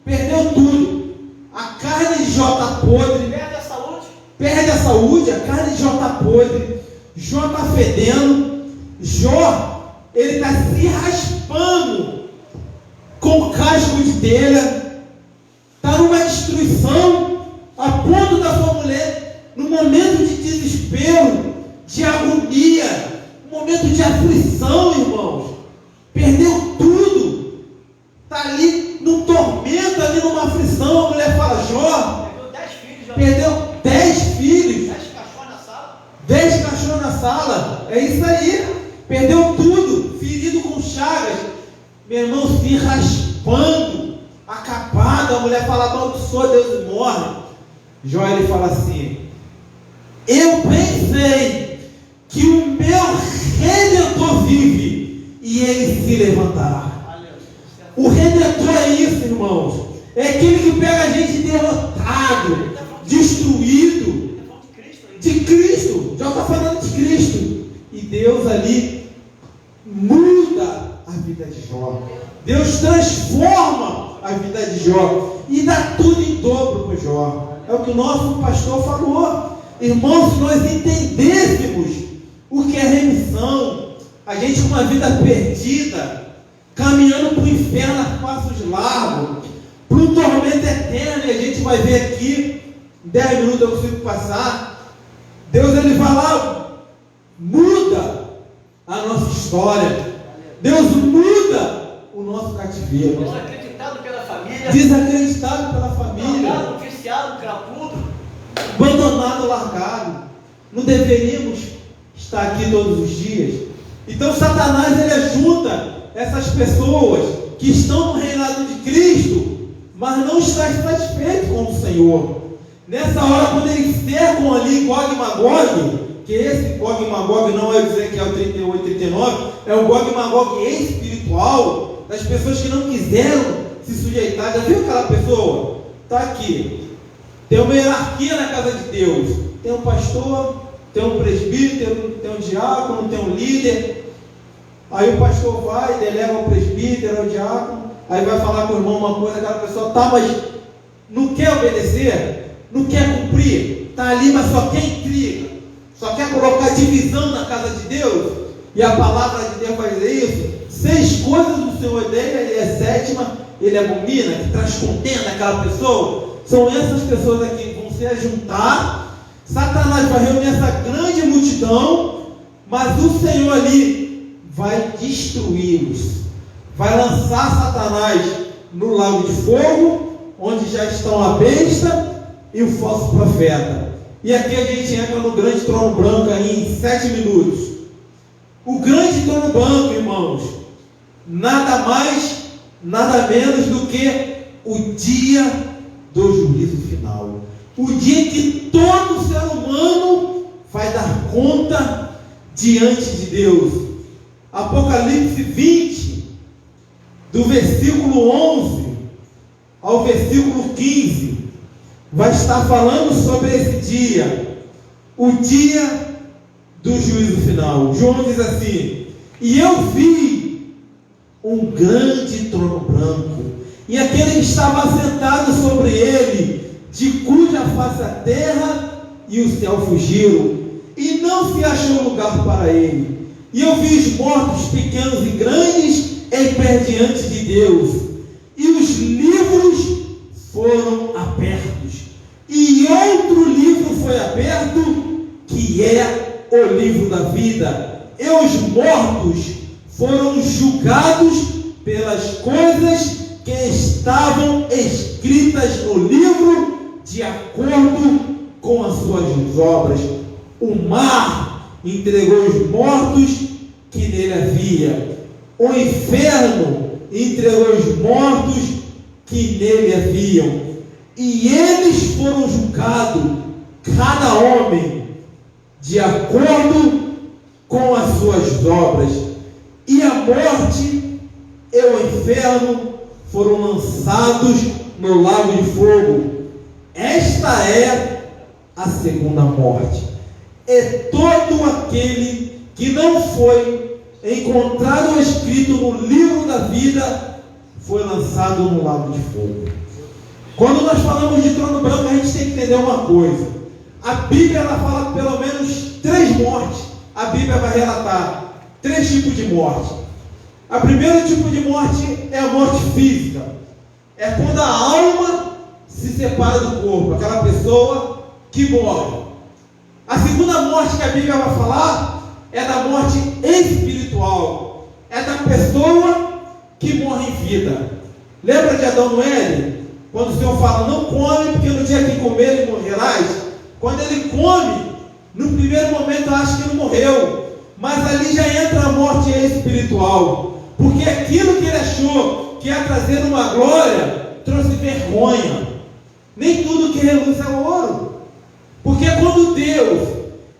Speaker 6: Perdeu tudo. A carne de Jó está podre. Perde a saúde. A carne de Jó está podre. Jó está fedendo. Jó, ele está se raspando com casco de telha, está numa destruição, a ponto da sua mulher, num momento de desespero, de agonia, um momento de aflição, irmãos, perdeu tudo, está ali num tormento, ali numa aflição. A mulher fala: Jó, perdeu 10 filhos, 10 cachorros na sala, é isso aí, perdeu tudo, ferido com chagas. Meu irmão, se raspando, acabado. A mulher fala: amaldiçoa Deus e morre. Jó, ele fala assim: eu pensei que o meu Redentor vive e ele se levantará. O Redentor é isso, irmãos. É aquele que pega a gente derrotado, destruído, de Cristo. Já está falando de Cristo. E Deus ali muda a vida de Jó. Deus transforma a vida de Jó e dá tudo em dobro para Jó. É o que o nosso pastor falou. Irmãos, se nós entendêssemos o que é remissão, a gente com uma vida perdida, caminhando para o inferno a passos largos, para um tormento eterno, e a gente vai ver aqui, em 10 minutos eu consigo passar, Deus ele vai lá, muda a nossa história, Deus muda o nosso cativeiro.
Speaker 5: Desacreditado pela família,
Speaker 6: Desacreditado pela família,
Speaker 5: drogado, viciado, crapudo,
Speaker 6: abandonado, largado. Não deveríamos estar aqui todos os dias. Então Satanás ele ajunta essas pessoas que estão no reinado de Cristo, mas não está satisfeito com o Senhor. Nessa hora, quando eles cercam ali Gog e Magog, que esse Gog e Magog não é dizer que é o 38 e 39, é o Gog e Magog espiritual, das pessoas que não quiseram se sujeitar. Já viu aquela pessoa? Está aqui. Tem uma hierarquia na casa de Deus. Tem um pastor, tem um presbítero, tem um diácono, tem um líder. Aí o pastor vai, delega ao presbítero, ao diácono, aí vai falar com o irmão uma coisa, aquela pessoa, tá, mas não quer obedecer, não quer cumprir, tá ali, mas só quer intriga, só quer colocar divisão na casa de Deus, e a palavra de Deus vai dizer isso. 6 coisas o Senhor odeia, e a 7ª ele abomina, que traz contenda aquela pessoa. São essas pessoas aqui que vão se ajuntar, Satanás vai reunir essa grande multidão, mas o Senhor ali vai destruí-los, vai lançar Satanás no lago de fogo, onde já estão a besta e o falso profeta. E aqui a gente entra no grande trono branco aí em 7 minutos. O grande trono branco, irmãos, nada mais, nada menos do que o dia do juízo final. O dia que todo ser humano vai dar conta diante de Deus. Apocalipse 20, do versículo 11 ao versículo 15, vai estar falando sobre esse dia, o dia do juízo final. João diz assim: e eu vi um grande trono branco, e aquele que estava sentado sobre ele, de cuja face a terra e o céu fugiram, e não se achou lugar para ele. E eu vi os mortos, pequenos e grandes, em pé diante de Deus, e os livros foram abertos, e outro livro foi aberto, que é o livro da vida, e os mortos foram julgados pelas coisas que estavam escritas no livro, de acordo com as suas obras. O mar entregou os mortos que nele havia, o inferno entregou os mortos que nele haviam, e eles foram julgados, cada homem, de acordo com as suas obras. E a morte e o inferno foram lançados no lago de fogo. Esta é a segunda morte. E todo aquele que não foi encontrado escrito no livro da vida foi lançado no lago de fogo. Quando nós falamos de trono branco, a gente tem que entender uma coisa. A Bíblia ela fala pelo menos 3 mortes. A Bíblia vai relatar 3 tipos de morte. A primeiro tipo de morte é a morte física. É quando a alma se separa do corpo, aquela pessoa que morre. A segunda morte que a Bíblia vai falar é da morte espiritual. É da pessoa que morre em vida. Lembra de Adão no Éden? Quando o Senhor fala, não come, porque no dia que comer morrerás. Quando ele come, no primeiro momento acha que não morreu, mas ali já entra a morte espiritual, porque aquilo que ele achou que ia trazer uma glória, trouxe vergonha. Nem tudo que reluz é ouro, porque quando Deus,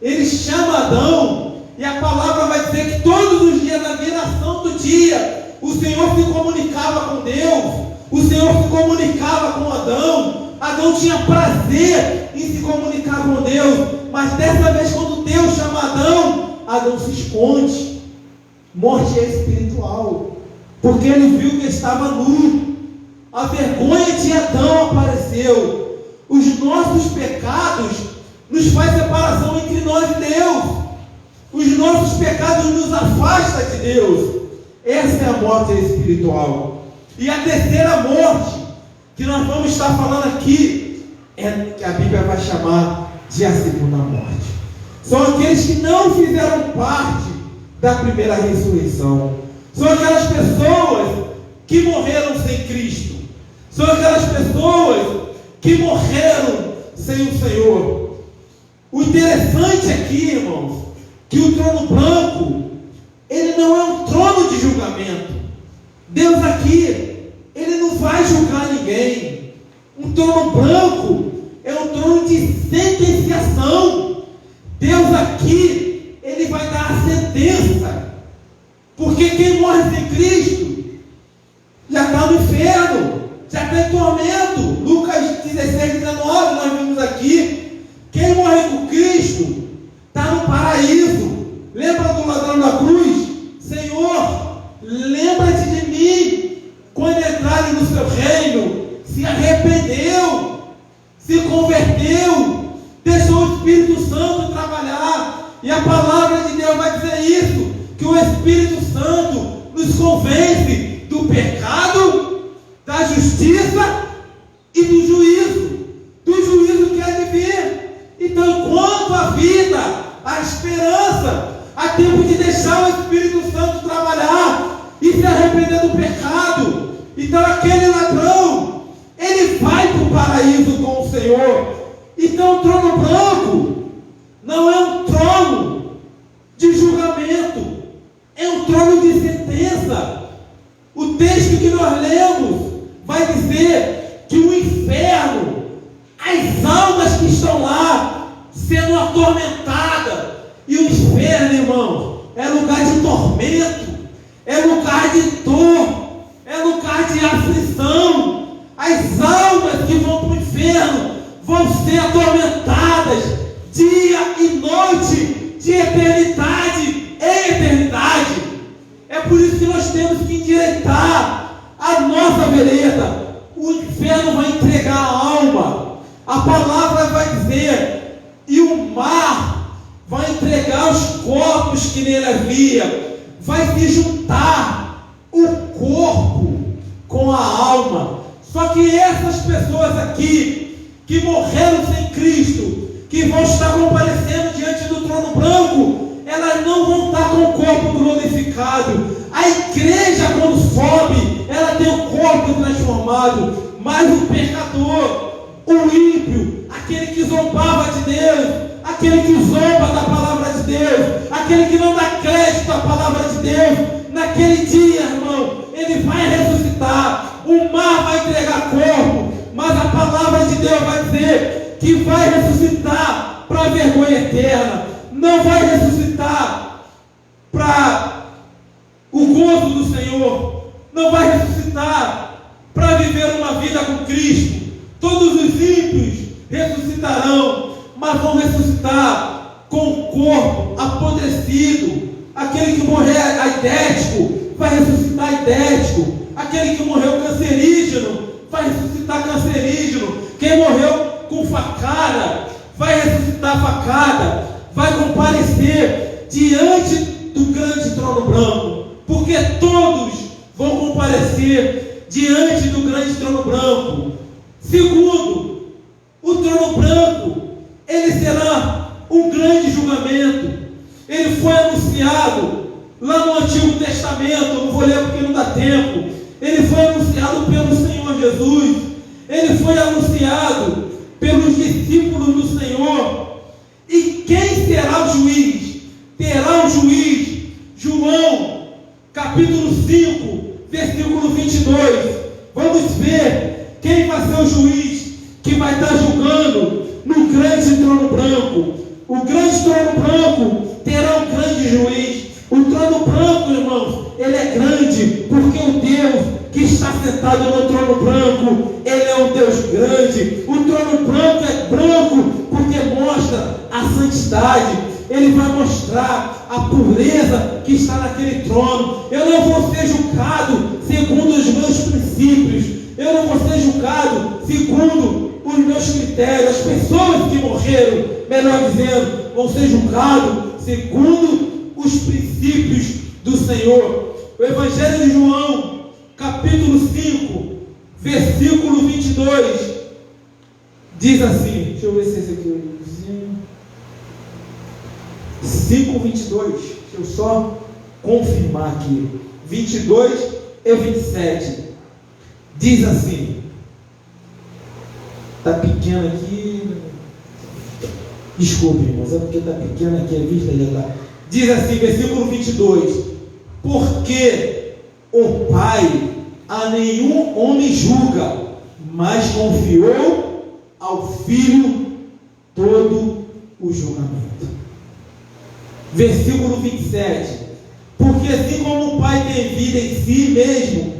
Speaker 6: ele chama Adão, e a palavra vai dizer que todos os dias, na viração do dia, o Senhor se comunicava com Deus, o Senhor se comunicava com Adão. Adão tinha prazer em se comunicar com Deus, mas dessa vez, quando Deus chama Adão, Adão se esconde. Morte espiritual, porque ele viu que estava nu. A vergonha de Adão apareceu. Os nossos pecados nos nos faz separação entre nós e Deus. Os nossos pecados nos afastam de Deus. Essa é a morte espiritual. E a terceira morte que nós vamos estar falando aqui é que a Bíblia vai chamar de a segunda morte. São aqueles que não fizeram parte da primeira ressurreição. São aquelas pessoas que morreram sem Cristo. São aquelas pessoas que morreram sem o Senhor. O interessante aqui, irmãos, que o trono branco, ele não é um trono de julgamento. Deus aqui, ele não vai julgar ninguém. Um trono branco é um trono de sentenciação. Deus aqui, ele vai dar a sentença. Porque quem morre sem Cristo já está no inferno, já está em tormento. Lucas 16, 19, nós vimos aqui. Quem morre com Cristo está no paraíso. Lembra do ladrão da cruz? Senhor, lembra-te de mim quando entrarem no seu reino. Se arrependeu, se converteu, deixou o Espírito Santo trabalhar. E a palavra de Deus vai dizer isso, que o Espírito Santo nos convence do pecado, da justiça e do juízo que há de vir. Então, enquanto a vida, a esperança, há tempo de deixar o Espírito Santo trabalhar e se arrepender do pecado. Então, aquele ladrão, ele vai para o paraíso com o Senhor. Então, o trono branco não é um trono de julgamento, é um trono de sentença. O texto que nós lemos vai dizer que o inferno, as almas que estão lá sendo atormentadas, e o inferno, irmão, é lugar de tormento, é lugar de dor, é lugar de aflição. As almas que vão para o inferno vão ser atormentadas dia e noite, de eternidade em eternidade. É por isso que nós temos que endireitar a nossa vereda. O inferno vai entregar a alma. A palavra vai dizer, e o mar vai entregar os corpos que nele havia. Vai se juntar o corpo com a alma. Só que essas pessoas aqui, que morreram sem Cristo, que vão estar comparecendo diante do trono branco, elas não vão estar com o corpo glorificado. A igreja, quando sobe, ela tem o corpo transformado. Mas o pecador, o ímpio, aquele que zombava de Deus, aquele que zomba da palavra de Deus, aquele que não dá crédito à palavra de Deus, naquele dia, irmão, ele vai ressuscitar. O mar vai entregar corpo, mas a palavra de Deus vai dizer que vai ressuscitar para a vergonha eterna. Não vai ressuscitar para o gozo do Senhor. Não vai ressuscitar para viver uma vida com Cristo. Todos os ímpios ressuscitarão, mas vão ressuscitar com o corpo apodrecido. Aquele que morrer aidético vai ressuscitar aidético. Aquele que morreu cancerígeno vai ressuscitar cancerígeno. Quem morreu com facada vai ressuscitar facada. Vai comparecer diante do grande trono branco, porque todos vão comparecer diante do grande trono branco. Segundo, o trono branco, ele será um grande julgamento. Ele foi anunciado lá no Antigo Testamento. Eu não vou ler porque não dá tempo. Ele foi anunciado pelo Senhor Jesus. Ele foi anunciado pelos discípulos do Senhor. E quem será o juiz? Terá um juiz. João, capítulo 5, versículo 22. Vamos ver quem vai ser o juiz que vai estar julgando no grande trono branco. O grande trono branco terá um grande juiz. O trono branco, irmãos, ele é grande, porque o Deus que está sentado no trono branco, ele é um Deus grande. O trono branco é branco porque mostra a santidade. Ele vai mostrar a pureza que está naquele trono. Eu não vou ser julgado segundo os meus princípios. Eu não vou ser julgado segundo os meus critérios, as pessoas que morreram, melhor dizendo, vão ser julgados segundo os princípios do Senhor. O Evangelho de João, capítulo 5, versículo 22, diz assim, deixa eu ver se esse aqui é 5:22, deixa eu só confirmar aqui, 22 e 27, diz assim, está pequeno aqui, desculpe, irmãos, é porque está pequeno aqui, a vista já está, diz assim, versículo 22, porque o Pai a nenhum homem julga, mas confiou ao Filho todo o julgamento. Versículo 27, porque assim como o Pai tem vida em si mesmo,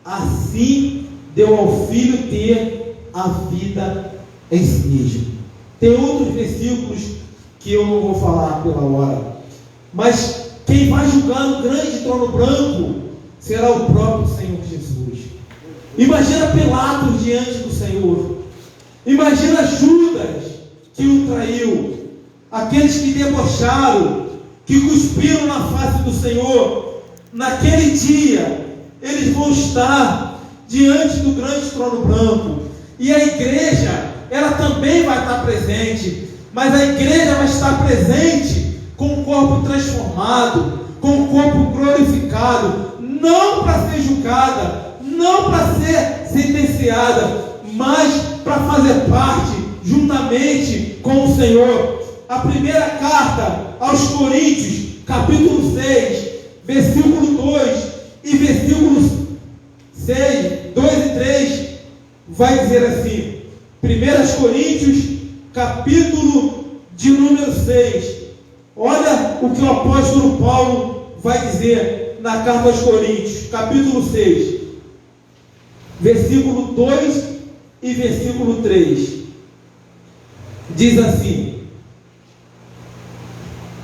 Speaker 6: assim deu ao Filho ter a vida em si mesmo. Tem outros versículos que eu não vou falar pela hora, mas quem vai julgar no grande trono branco será o próprio Senhor Jesus. Imagina Pilatos diante do Senhor, imagina Judas que o traiu, aqueles que debocharam, que cuspiram na face do Senhor. Naquele dia eles vão estar diante do grande trono branco, e a igreja, ela também vai estar presente, mas a igreja vai estar presente com o corpo transformado, com o corpo glorificado, não para ser julgada, não para ser sentenciada, mas para fazer parte juntamente com o Senhor. A primeira carta aos Coríntios, capítulo 6, versículo 2 e versículos 6, 2 e 3, vai dizer assim, 1 Coríntios, capítulo de número 6, olha o que o apóstolo Paulo vai dizer na carta aos Coríntios, capítulo 6, versículo 2 e versículo 3, diz assim,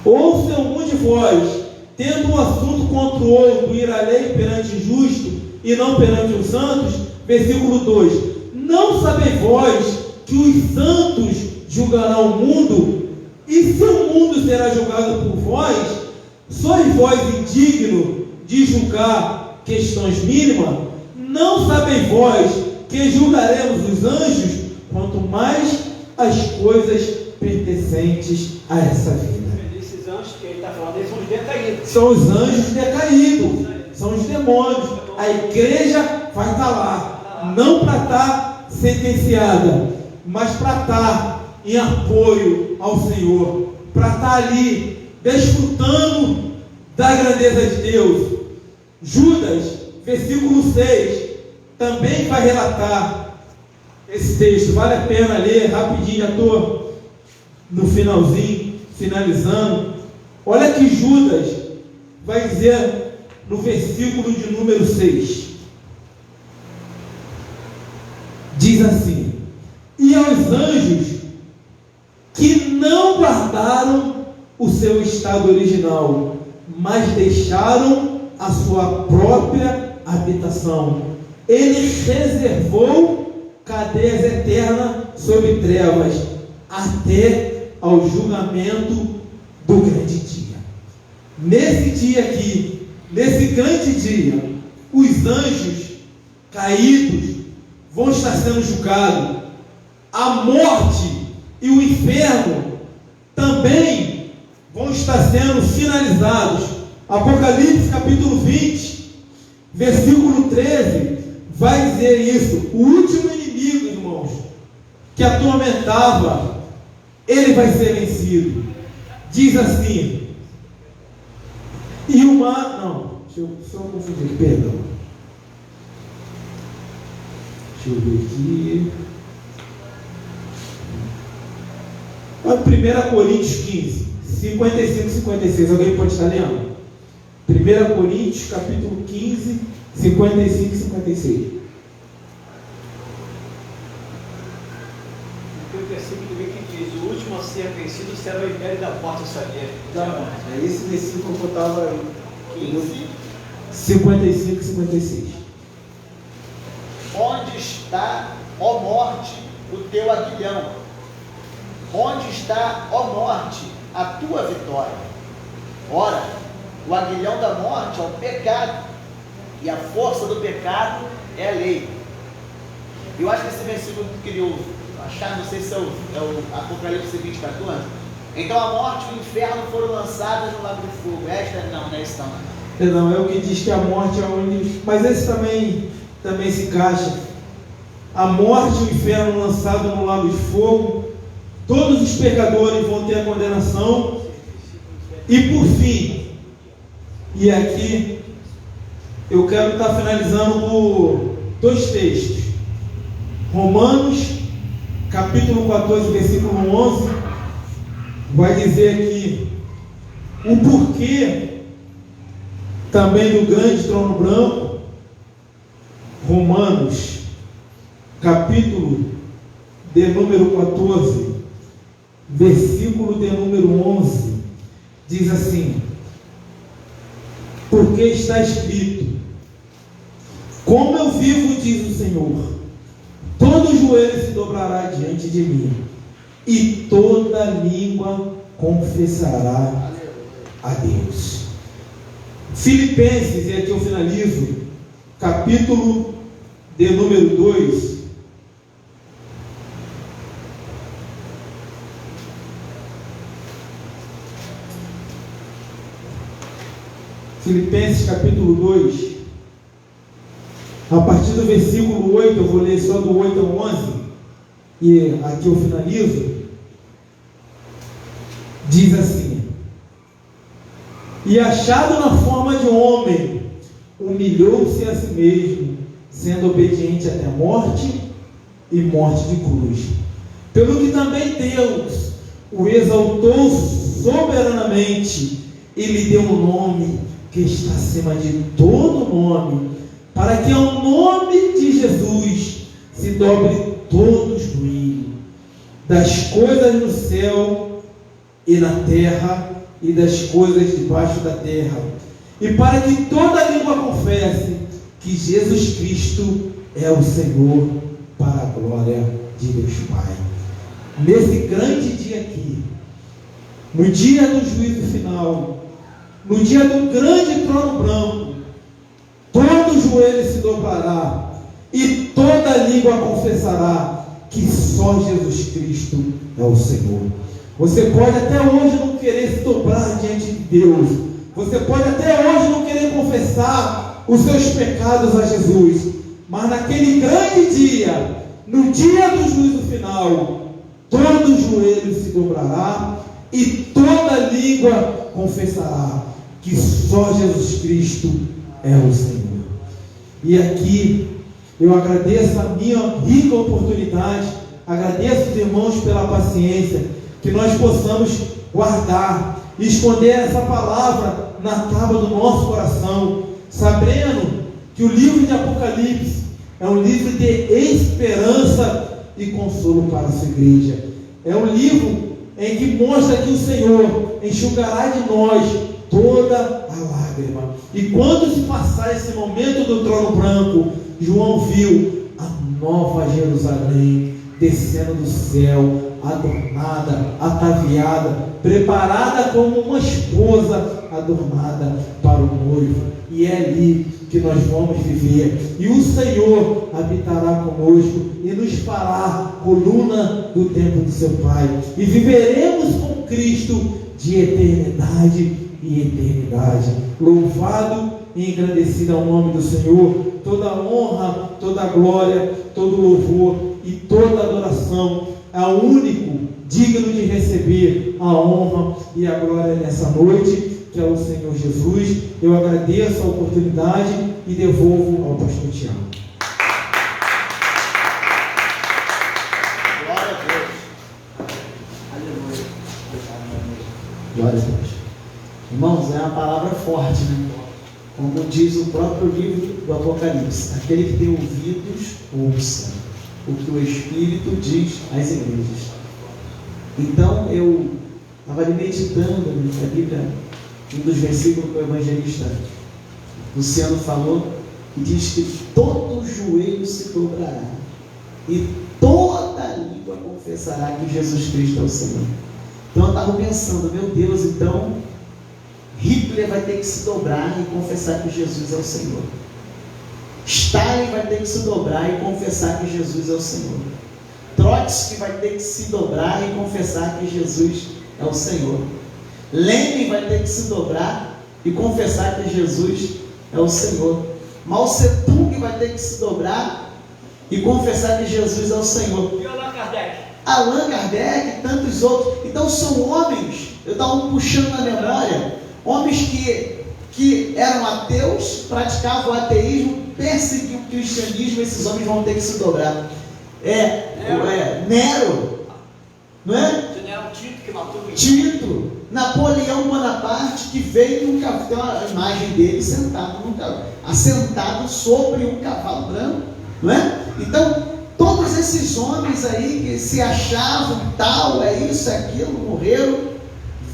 Speaker 6: ou se algum de vós, tendo um assunto contra o outro, ir à lei perante o justo e não perante os santos, versículo 2, não sabeis vós que os santos julgarão o mundo, e se o mundo será julgado por vós, sois vós indigno de julgar questões mínimas? Não sabeis vós que julgaremos os anjos, quanto mais as coisas pertencentes a essa vida.
Speaker 5: Esses anjos que ele está falando, eles são os decaídos.
Speaker 6: São os anjos decaídos, são os demônios. A igreja vai estar lá, não para estar sentenciada, mas para estar em apoio ao Senhor, para estar ali desfrutando da grandeza de Deus. Judas, versículo 6, também vai relatar esse texto, vale a pena ler rapidinho, já estou no finalzinho, finalizando. Olha que Judas vai dizer no versículo de número 6, diz assim, e aos anjos que não guardaram o seu estado original, mas deixaram a sua própria habitação, ele reservou cadeias eternas sobre trevas, até ao julgamento do grande dia. Nesse dia aqui, nesse grande dia, os anjos caídos vão estar sendo julgados, a morte e o inferno também vão estar sendo finalizados. Apocalipse capítulo 20, versículo 13, vai dizer isso. O último inimigo, irmãos, que atormentava, ele vai ser vencido. Diz assim, e uma... Não, deixa eu só confundir, perdão. Deixa eu ver aqui. 1 Coríntios 15, 55 e 56. Alguém pode estar lendo? 1 Coríntios, capítulo 15, 55 e 56.
Speaker 5: Tem um versículo também que diz, o último a ser vencido será o império da porta saber.
Speaker 6: Tá, é esse versículo que eu estava... 55 e 56.
Speaker 4: Onde está, ó morte, o teu aguilhão? Onde está, ó morte, a tua vitória? Ora, o aguilhão da morte é o pecado, e a força do pecado é a lei. Eu acho que esse versículo que eu queria achar, não sei se é o Apocalipse 20:14. Então a morte e o inferno foram lançados no lago de fogo. Esta não é isso não.
Speaker 6: Não, é o que diz que a morte é onde. Mas esse também se encaixa. A morte e o inferno lançado no lago de fogo. Todos os pecadores vão ter a condenação. E por fim, e aqui eu quero estar finalizando por 2 textos. Romanos, capítulo 14, versículo 11, vai dizer aqui o porquê também do grande trono branco. Romanos, capítulo de número 14, versículo de número 11, diz assim: porque está escrito: como eu vivo, diz o Senhor, todo joelho se dobrará diante de mim, e toda língua confessará a Deus. Filipenses, e aqui eu finalizo, capítulo de número 2. Filipenses capítulo 2, a partir do versículo 8, eu vou ler só do 8 ao 11, e aqui eu finalizo. Diz assim: e achado na forma de homem, humilhou-se a si mesmo, sendo obediente até a morte, e morte de cruz. Pelo que também Deus o exaltou soberanamente, e lhe deu um nome que está acima de todo nome, para que ao nome de Jesus se dobre todo o joelho, das coisas no céu e na terra, e das coisas debaixo da terra, e para que toda língua confesse que Jesus Cristo é o Senhor, para a glória de Deus Pai. Nesse grande dia aqui, no dia do juízo final, no dia do grande trono branco, todo joelho se dobrará e toda língua confessará que só Jesus Cristo é o Senhor. Você pode até hoje não querer se dobrar diante de Deus, você pode até hoje não querer confessar os seus pecados a Jesus, mas naquele grande dia, no dia do juízo final, todo joelho se dobrará e toda língua confessará que só Jesus Cristo é o Senhor. E aqui eu agradeço a minha rica oportunidade, agradeço os irmãos pela paciência, que nós possamos guardar e esconder essa palavra na tábua do nosso coração, sabendo que o livro de Apocalipse é um livro de esperança e consolo para a sua igreja. É um livro em que mostra que o Senhor enxugará de nós toda a lágrima. E quando se passar esse momento do trono branco, João viu a nova Jerusalém descendo do céu, adornada, ataviada, preparada como uma esposa adornada para o noivo. E é ali que nós vamos viver. E o Senhor habitará conosco e nos fará coluna do templo de seu Pai. E viveremos com Cristo de eternidade e eternidade. Louvado e engrandecido é o nome do Senhor. Toda honra, toda glória, todo louvor e toda adoração ao único digno de receber a honra e a glória nessa noite, que é o Senhor Jesus. Eu agradeço a oportunidade e devolvo ao pastor Tiago.
Speaker 4: Glória a Deus. Aleluia.
Speaker 1: Glória a Deus. Irmãos, é uma palavra forte, né? Como diz o próprio livro do Apocalipse: aquele que tem ouvidos, ouça o que o Espírito diz às igrejas. Então, eu estava ali meditando na Bíblia, um dos versículos que o evangelista Luciano falou, que diz que todo joelho se dobrará e toda toda língua confessará que Jesus Cristo é o Senhor. Então eu estava pensando, meu Deus, então Hitler vai ter que se dobrar e confessar que Jesus é o Senhor. Stalin vai ter que se dobrar e confessar que Jesus é o Senhor. Trotsky vai ter que se dobrar e confessar que Jesus é o Senhor. Lenin vai ter que se dobrar e confessar que Jesus é o Senhor. Mao Tse-tung vai ter que se dobrar e confessar que Jesus é o Senhor.
Speaker 5: E Allan Kardec?
Speaker 1: Allan Kardec e tantos outros. Então são homens, eu estava puxando na memória, homens que eram ateus, praticavam o ateísmo, perseguiam o cristianismo. Esses homens vão ter que se dobrar. Nero, não é?
Speaker 5: General Tito, que matou o
Speaker 1: Tito, Napoleão Bonaparte, que veio num cavalo, tem uma imagem dele assentado sobre um cavalo branco, não é? Então, todos esses homens aí que se achavam tal, é isso, é aquilo, morreram,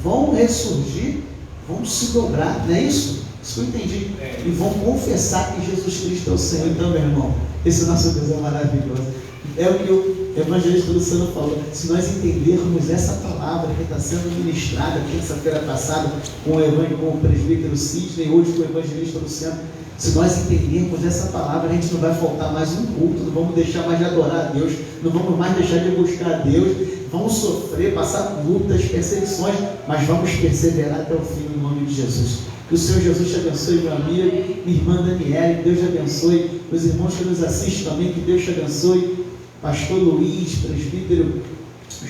Speaker 1: vão ressurgir, vão se dobrar, não é isso? Isso que eu entendi. E vão confessar que Jesus Cristo é o Senhor. Então, meu irmão, esse nosso Deus é maravilhoso. É o que o evangelista Luciano falou. Se nós entendermos essa palavra que está sendo ministrada terça-feira passada com o presbítero Sidney, hoje com o evangelista Luciano, se nós entendermos essa palavra, a gente não vai faltar mais um culto, não vamos deixar mais de adorar a Deus, não vamos mais deixar de buscar a Deus, vamos sofrer, passar lutas, perseguições, mas vamos perseverar até o fim no nome de Jesus. Que o Senhor Jesus te abençoe, meu amigo, minha irmã Daniela, que Deus te abençoe, os irmãos que nos assistem também, que Deus te abençoe, pastor Luiz, presbítero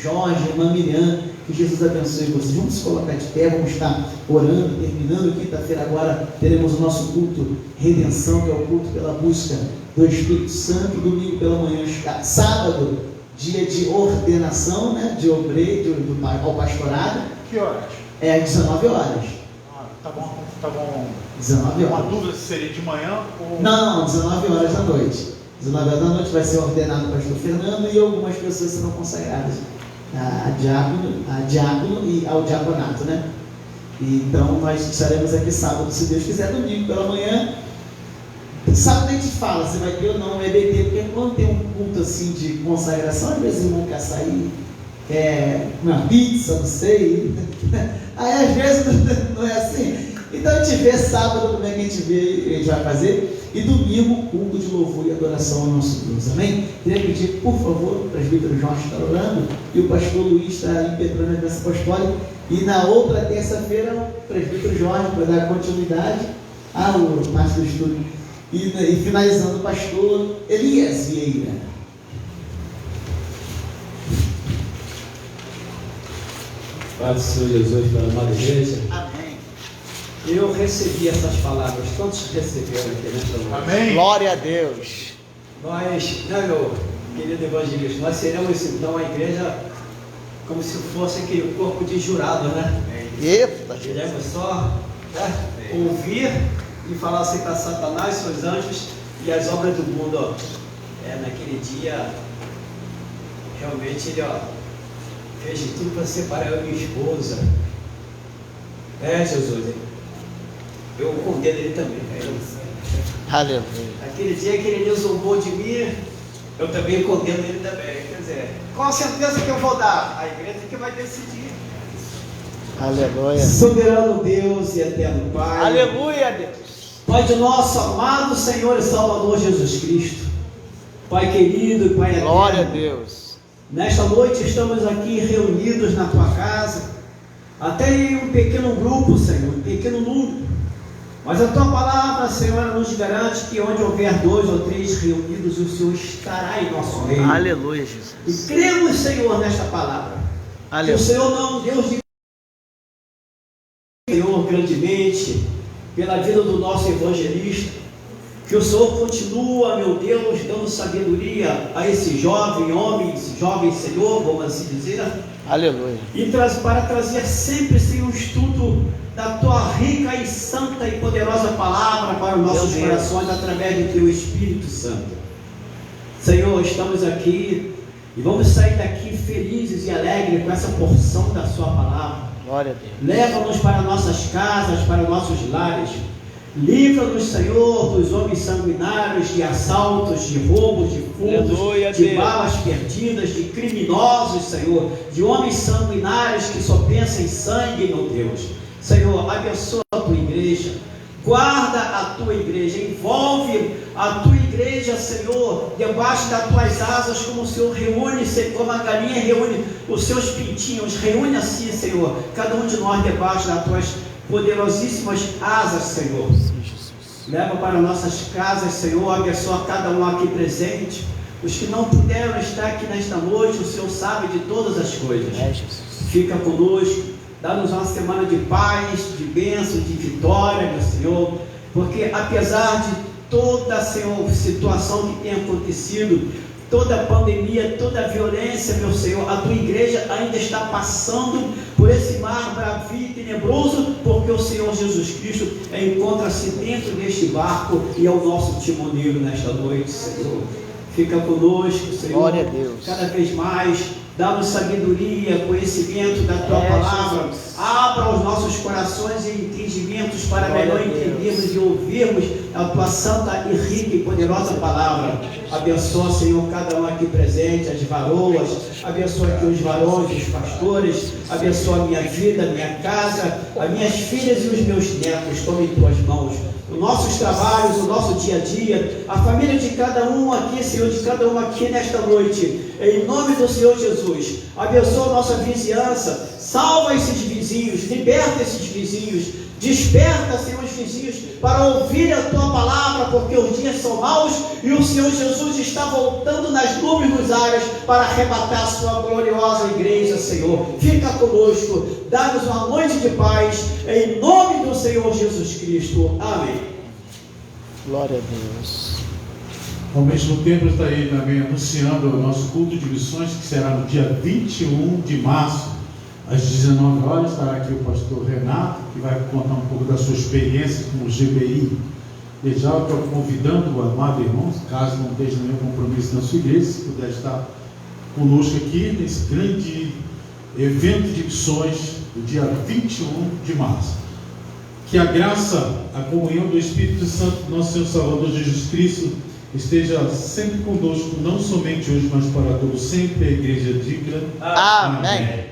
Speaker 1: Jorge, irmã Miriam, que Jesus abençoe vocês. Vamos se colocar de pé, vamos estar orando, terminando quinta-feira agora, teremos o nosso culto Redenção, que é o culto pela busca do Espírito Santo, domingo pela manhã, sábado, dia de ordenação, né, de obreiro, ao pastorado.
Speaker 2: Que horas?
Speaker 1: É às 19 horas.
Speaker 2: Tá bom.
Speaker 1: 19 horas.
Speaker 2: Uma dúvida se seria de manhã ou...
Speaker 1: Não, 19 horas da noite. 19 horas da noite vai ser ordenado o pastor Fernando e algumas pessoas serão consagradas a diácono e ao diaconato, né? Então nós estaremos aqui sábado, se Deus quiser, domingo pela manhã. Sábado a gente fala se vai ter ou não um EBD, porque quando tem um culto assim de consagração, às vezes o irmão quer sair, uma pizza, não sei. Aí às vezes não é assim. Então a gente vê sábado como é que a gente vai fazer. E domingo, culto de louvor e adoração ao nosso Deus. Amém? Queria pedir, por favor, o presbítero Jorge está orando e o pastor Luiz está impetrando a bênção apostólica. E na outra terça-feira, o presbítero Jorge vai dar continuidade ao parte do estudo. E finalizando, o pastor Elias Vieira.
Speaker 6: Paz do Senhor Jesus para a amada igreja.
Speaker 1: Amém.
Speaker 6: Eu recebi essas palavras, todos receberam aqui nessa noite.
Speaker 2: Amém.
Speaker 1: Glória a Deus.
Speaker 6: Nós, meu querido evangelista, nós seremos então a igreja como se fosse aquele corpo de jurado, né?
Speaker 1: Eita,
Speaker 6: Iremos só ouvir e falar assim para Satanás, seus anjos e as obras do mundo. Ó. Naquele dia, realmente ele fez de tudo para separar eu e minha esposa. Jesus, eu condeno ele também.
Speaker 1: aleluia.
Speaker 6: Aquele dia que ele zombou de mim, eu também condeno ele também. Quer dizer, qual a sentença que eu vou dar? A igreja que vai decidir.
Speaker 1: Aleluia.
Speaker 6: Soberano Deus e eterno Pai.
Speaker 1: Aleluia, Deus.
Speaker 6: Pai de nosso amado Senhor e Salvador Jesus Cristo. Pai querido e Pai eterno.
Speaker 1: Glória a Deus.
Speaker 6: Nesta noite estamos aqui reunidos na Tua casa. Até em um pequeno grupo, Senhor, um pequeno número. Mas a Tua palavra, Senhor, nos garante que onde houver 2 ou 3 reunidos, o Senhor estará em nosso meio.
Speaker 1: Aleluia, Jesus.
Speaker 6: E cremos, Senhor, nesta palavra.
Speaker 1: Aleluia.
Speaker 6: Que o Senhor não, Deus de Senhor, grandemente, pela vida do nosso evangelista, que o Senhor continua, meu Deus, dando sabedoria a esse jovem homem, esse jovem Senhor, vamos assim dizer,
Speaker 1: Aleluia.
Speaker 6: e para trazer sempre, Senhor, o estudo da Tua rica e santa e poderosa palavra para os nossos corações, através do Teu Espírito Santo. Senhor, estamos aqui e vamos sair daqui felizes e alegres com essa porção da Sua palavra.
Speaker 1: Glória a Deus.
Speaker 6: Leva-nos para nossas casas, para nossos lares.
Speaker 4: Livra-nos, Senhor, dos homens sanguinários, de assaltos, de roubos, de furtos,
Speaker 5: Aleluia,
Speaker 4: de
Speaker 5: Deus.
Speaker 4: balas perdidas, de criminosos, Senhor, de homens sanguinários que só pensam em sangue, meu Deus. Senhor, abençoa a tua igreja, guarda a tua igreja, envolve a tua igreja, Senhor, debaixo das tuas asas, como o Senhor reúne, como a galinha reúne os seus pintinhos, reúne assim, Senhor, cada um de nós debaixo das tuas poderosíssimas asas, Senhor. Leva para nossas casas, Senhor, abençoa cada um aqui presente. Os que não puderam estar aqui nesta noite, o Senhor sabe de todas as coisas. Fica conosco, dá-nos uma semana de paz, de bênção, de vitória, meu Senhor, porque apesar de toda, Senhor, situação que tem acontecido, toda a pandemia, toda a violência, meu Senhor, a tua igreja ainda está passando por esse mar bravio e tenebroso, porque o Senhor Jesus Cristo encontra-se dentro deste barco e é o nosso timoneiro nesta noite, Senhor. Fica conosco, Senhor.
Speaker 5: Glória a Deus.
Speaker 4: Cada vez mais, dá-nos sabedoria, conhecimento da tua palavra.
Speaker 5: Jesus.
Speaker 4: Abra os nossos corações e entendimentos para
Speaker 5: Glória
Speaker 4: melhor
Speaker 5: a Deus.
Speaker 4: entendermos e ouvirmos a tua santa e rica e poderosa palavra. Abençoa, Senhor, cada um aqui presente, as varoas, abençoa aqui os varões, os pastores, abençoa a minha vida, a minha casa, as minhas filhas e os meus netos. Tome em tuas mãos os nossos trabalhos, o nosso dia a dia, a família de cada um aqui, Senhor, de cada um aqui nesta noite, em nome do Senhor Jesus. Abençoa a nossa vizinhança, salva esses vizinhos, liberta esses vizinhos, desperta, Senhor, os vizinhos para ouvir a tua palavra, porque os dias são maus e o Senhor Jesus está voltando nas nuvens dos ares para arrebatar a sua gloriosa igreja, Senhor. Fica conosco, dá-nos uma noite de paz, em nome do Senhor Jesus Cristo. Amém.
Speaker 5: Glória a Deus.
Speaker 2: Ao mesmo tempo, está aí também anunciando o nosso culto de missões, que será no dia 21 de março, às 19 horas. Estará aqui o pastor Renato, que vai contar um pouco da sua experiência com o GBI. E já estou convidando o amado irmão, caso não esteja nenhum compromisso na sua igreja, se puder estar conosco aqui nesse grande evento de missões, do dia 21 de março. Que a graça, a comunhão do Espírito Santo, nosso Senhor Salvador Jesus Cristo, esteja sempre conosco, não somente hoje, mas para todos sempre. A igreja diga
Speaker 5: Amém.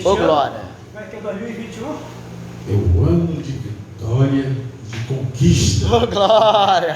Speaker 5: Ô, glória.
Speaker 4: Vai ter 2021?
Speaker 2: É o ano de vitória, de conquista.
Speaker 5: Ô, glória.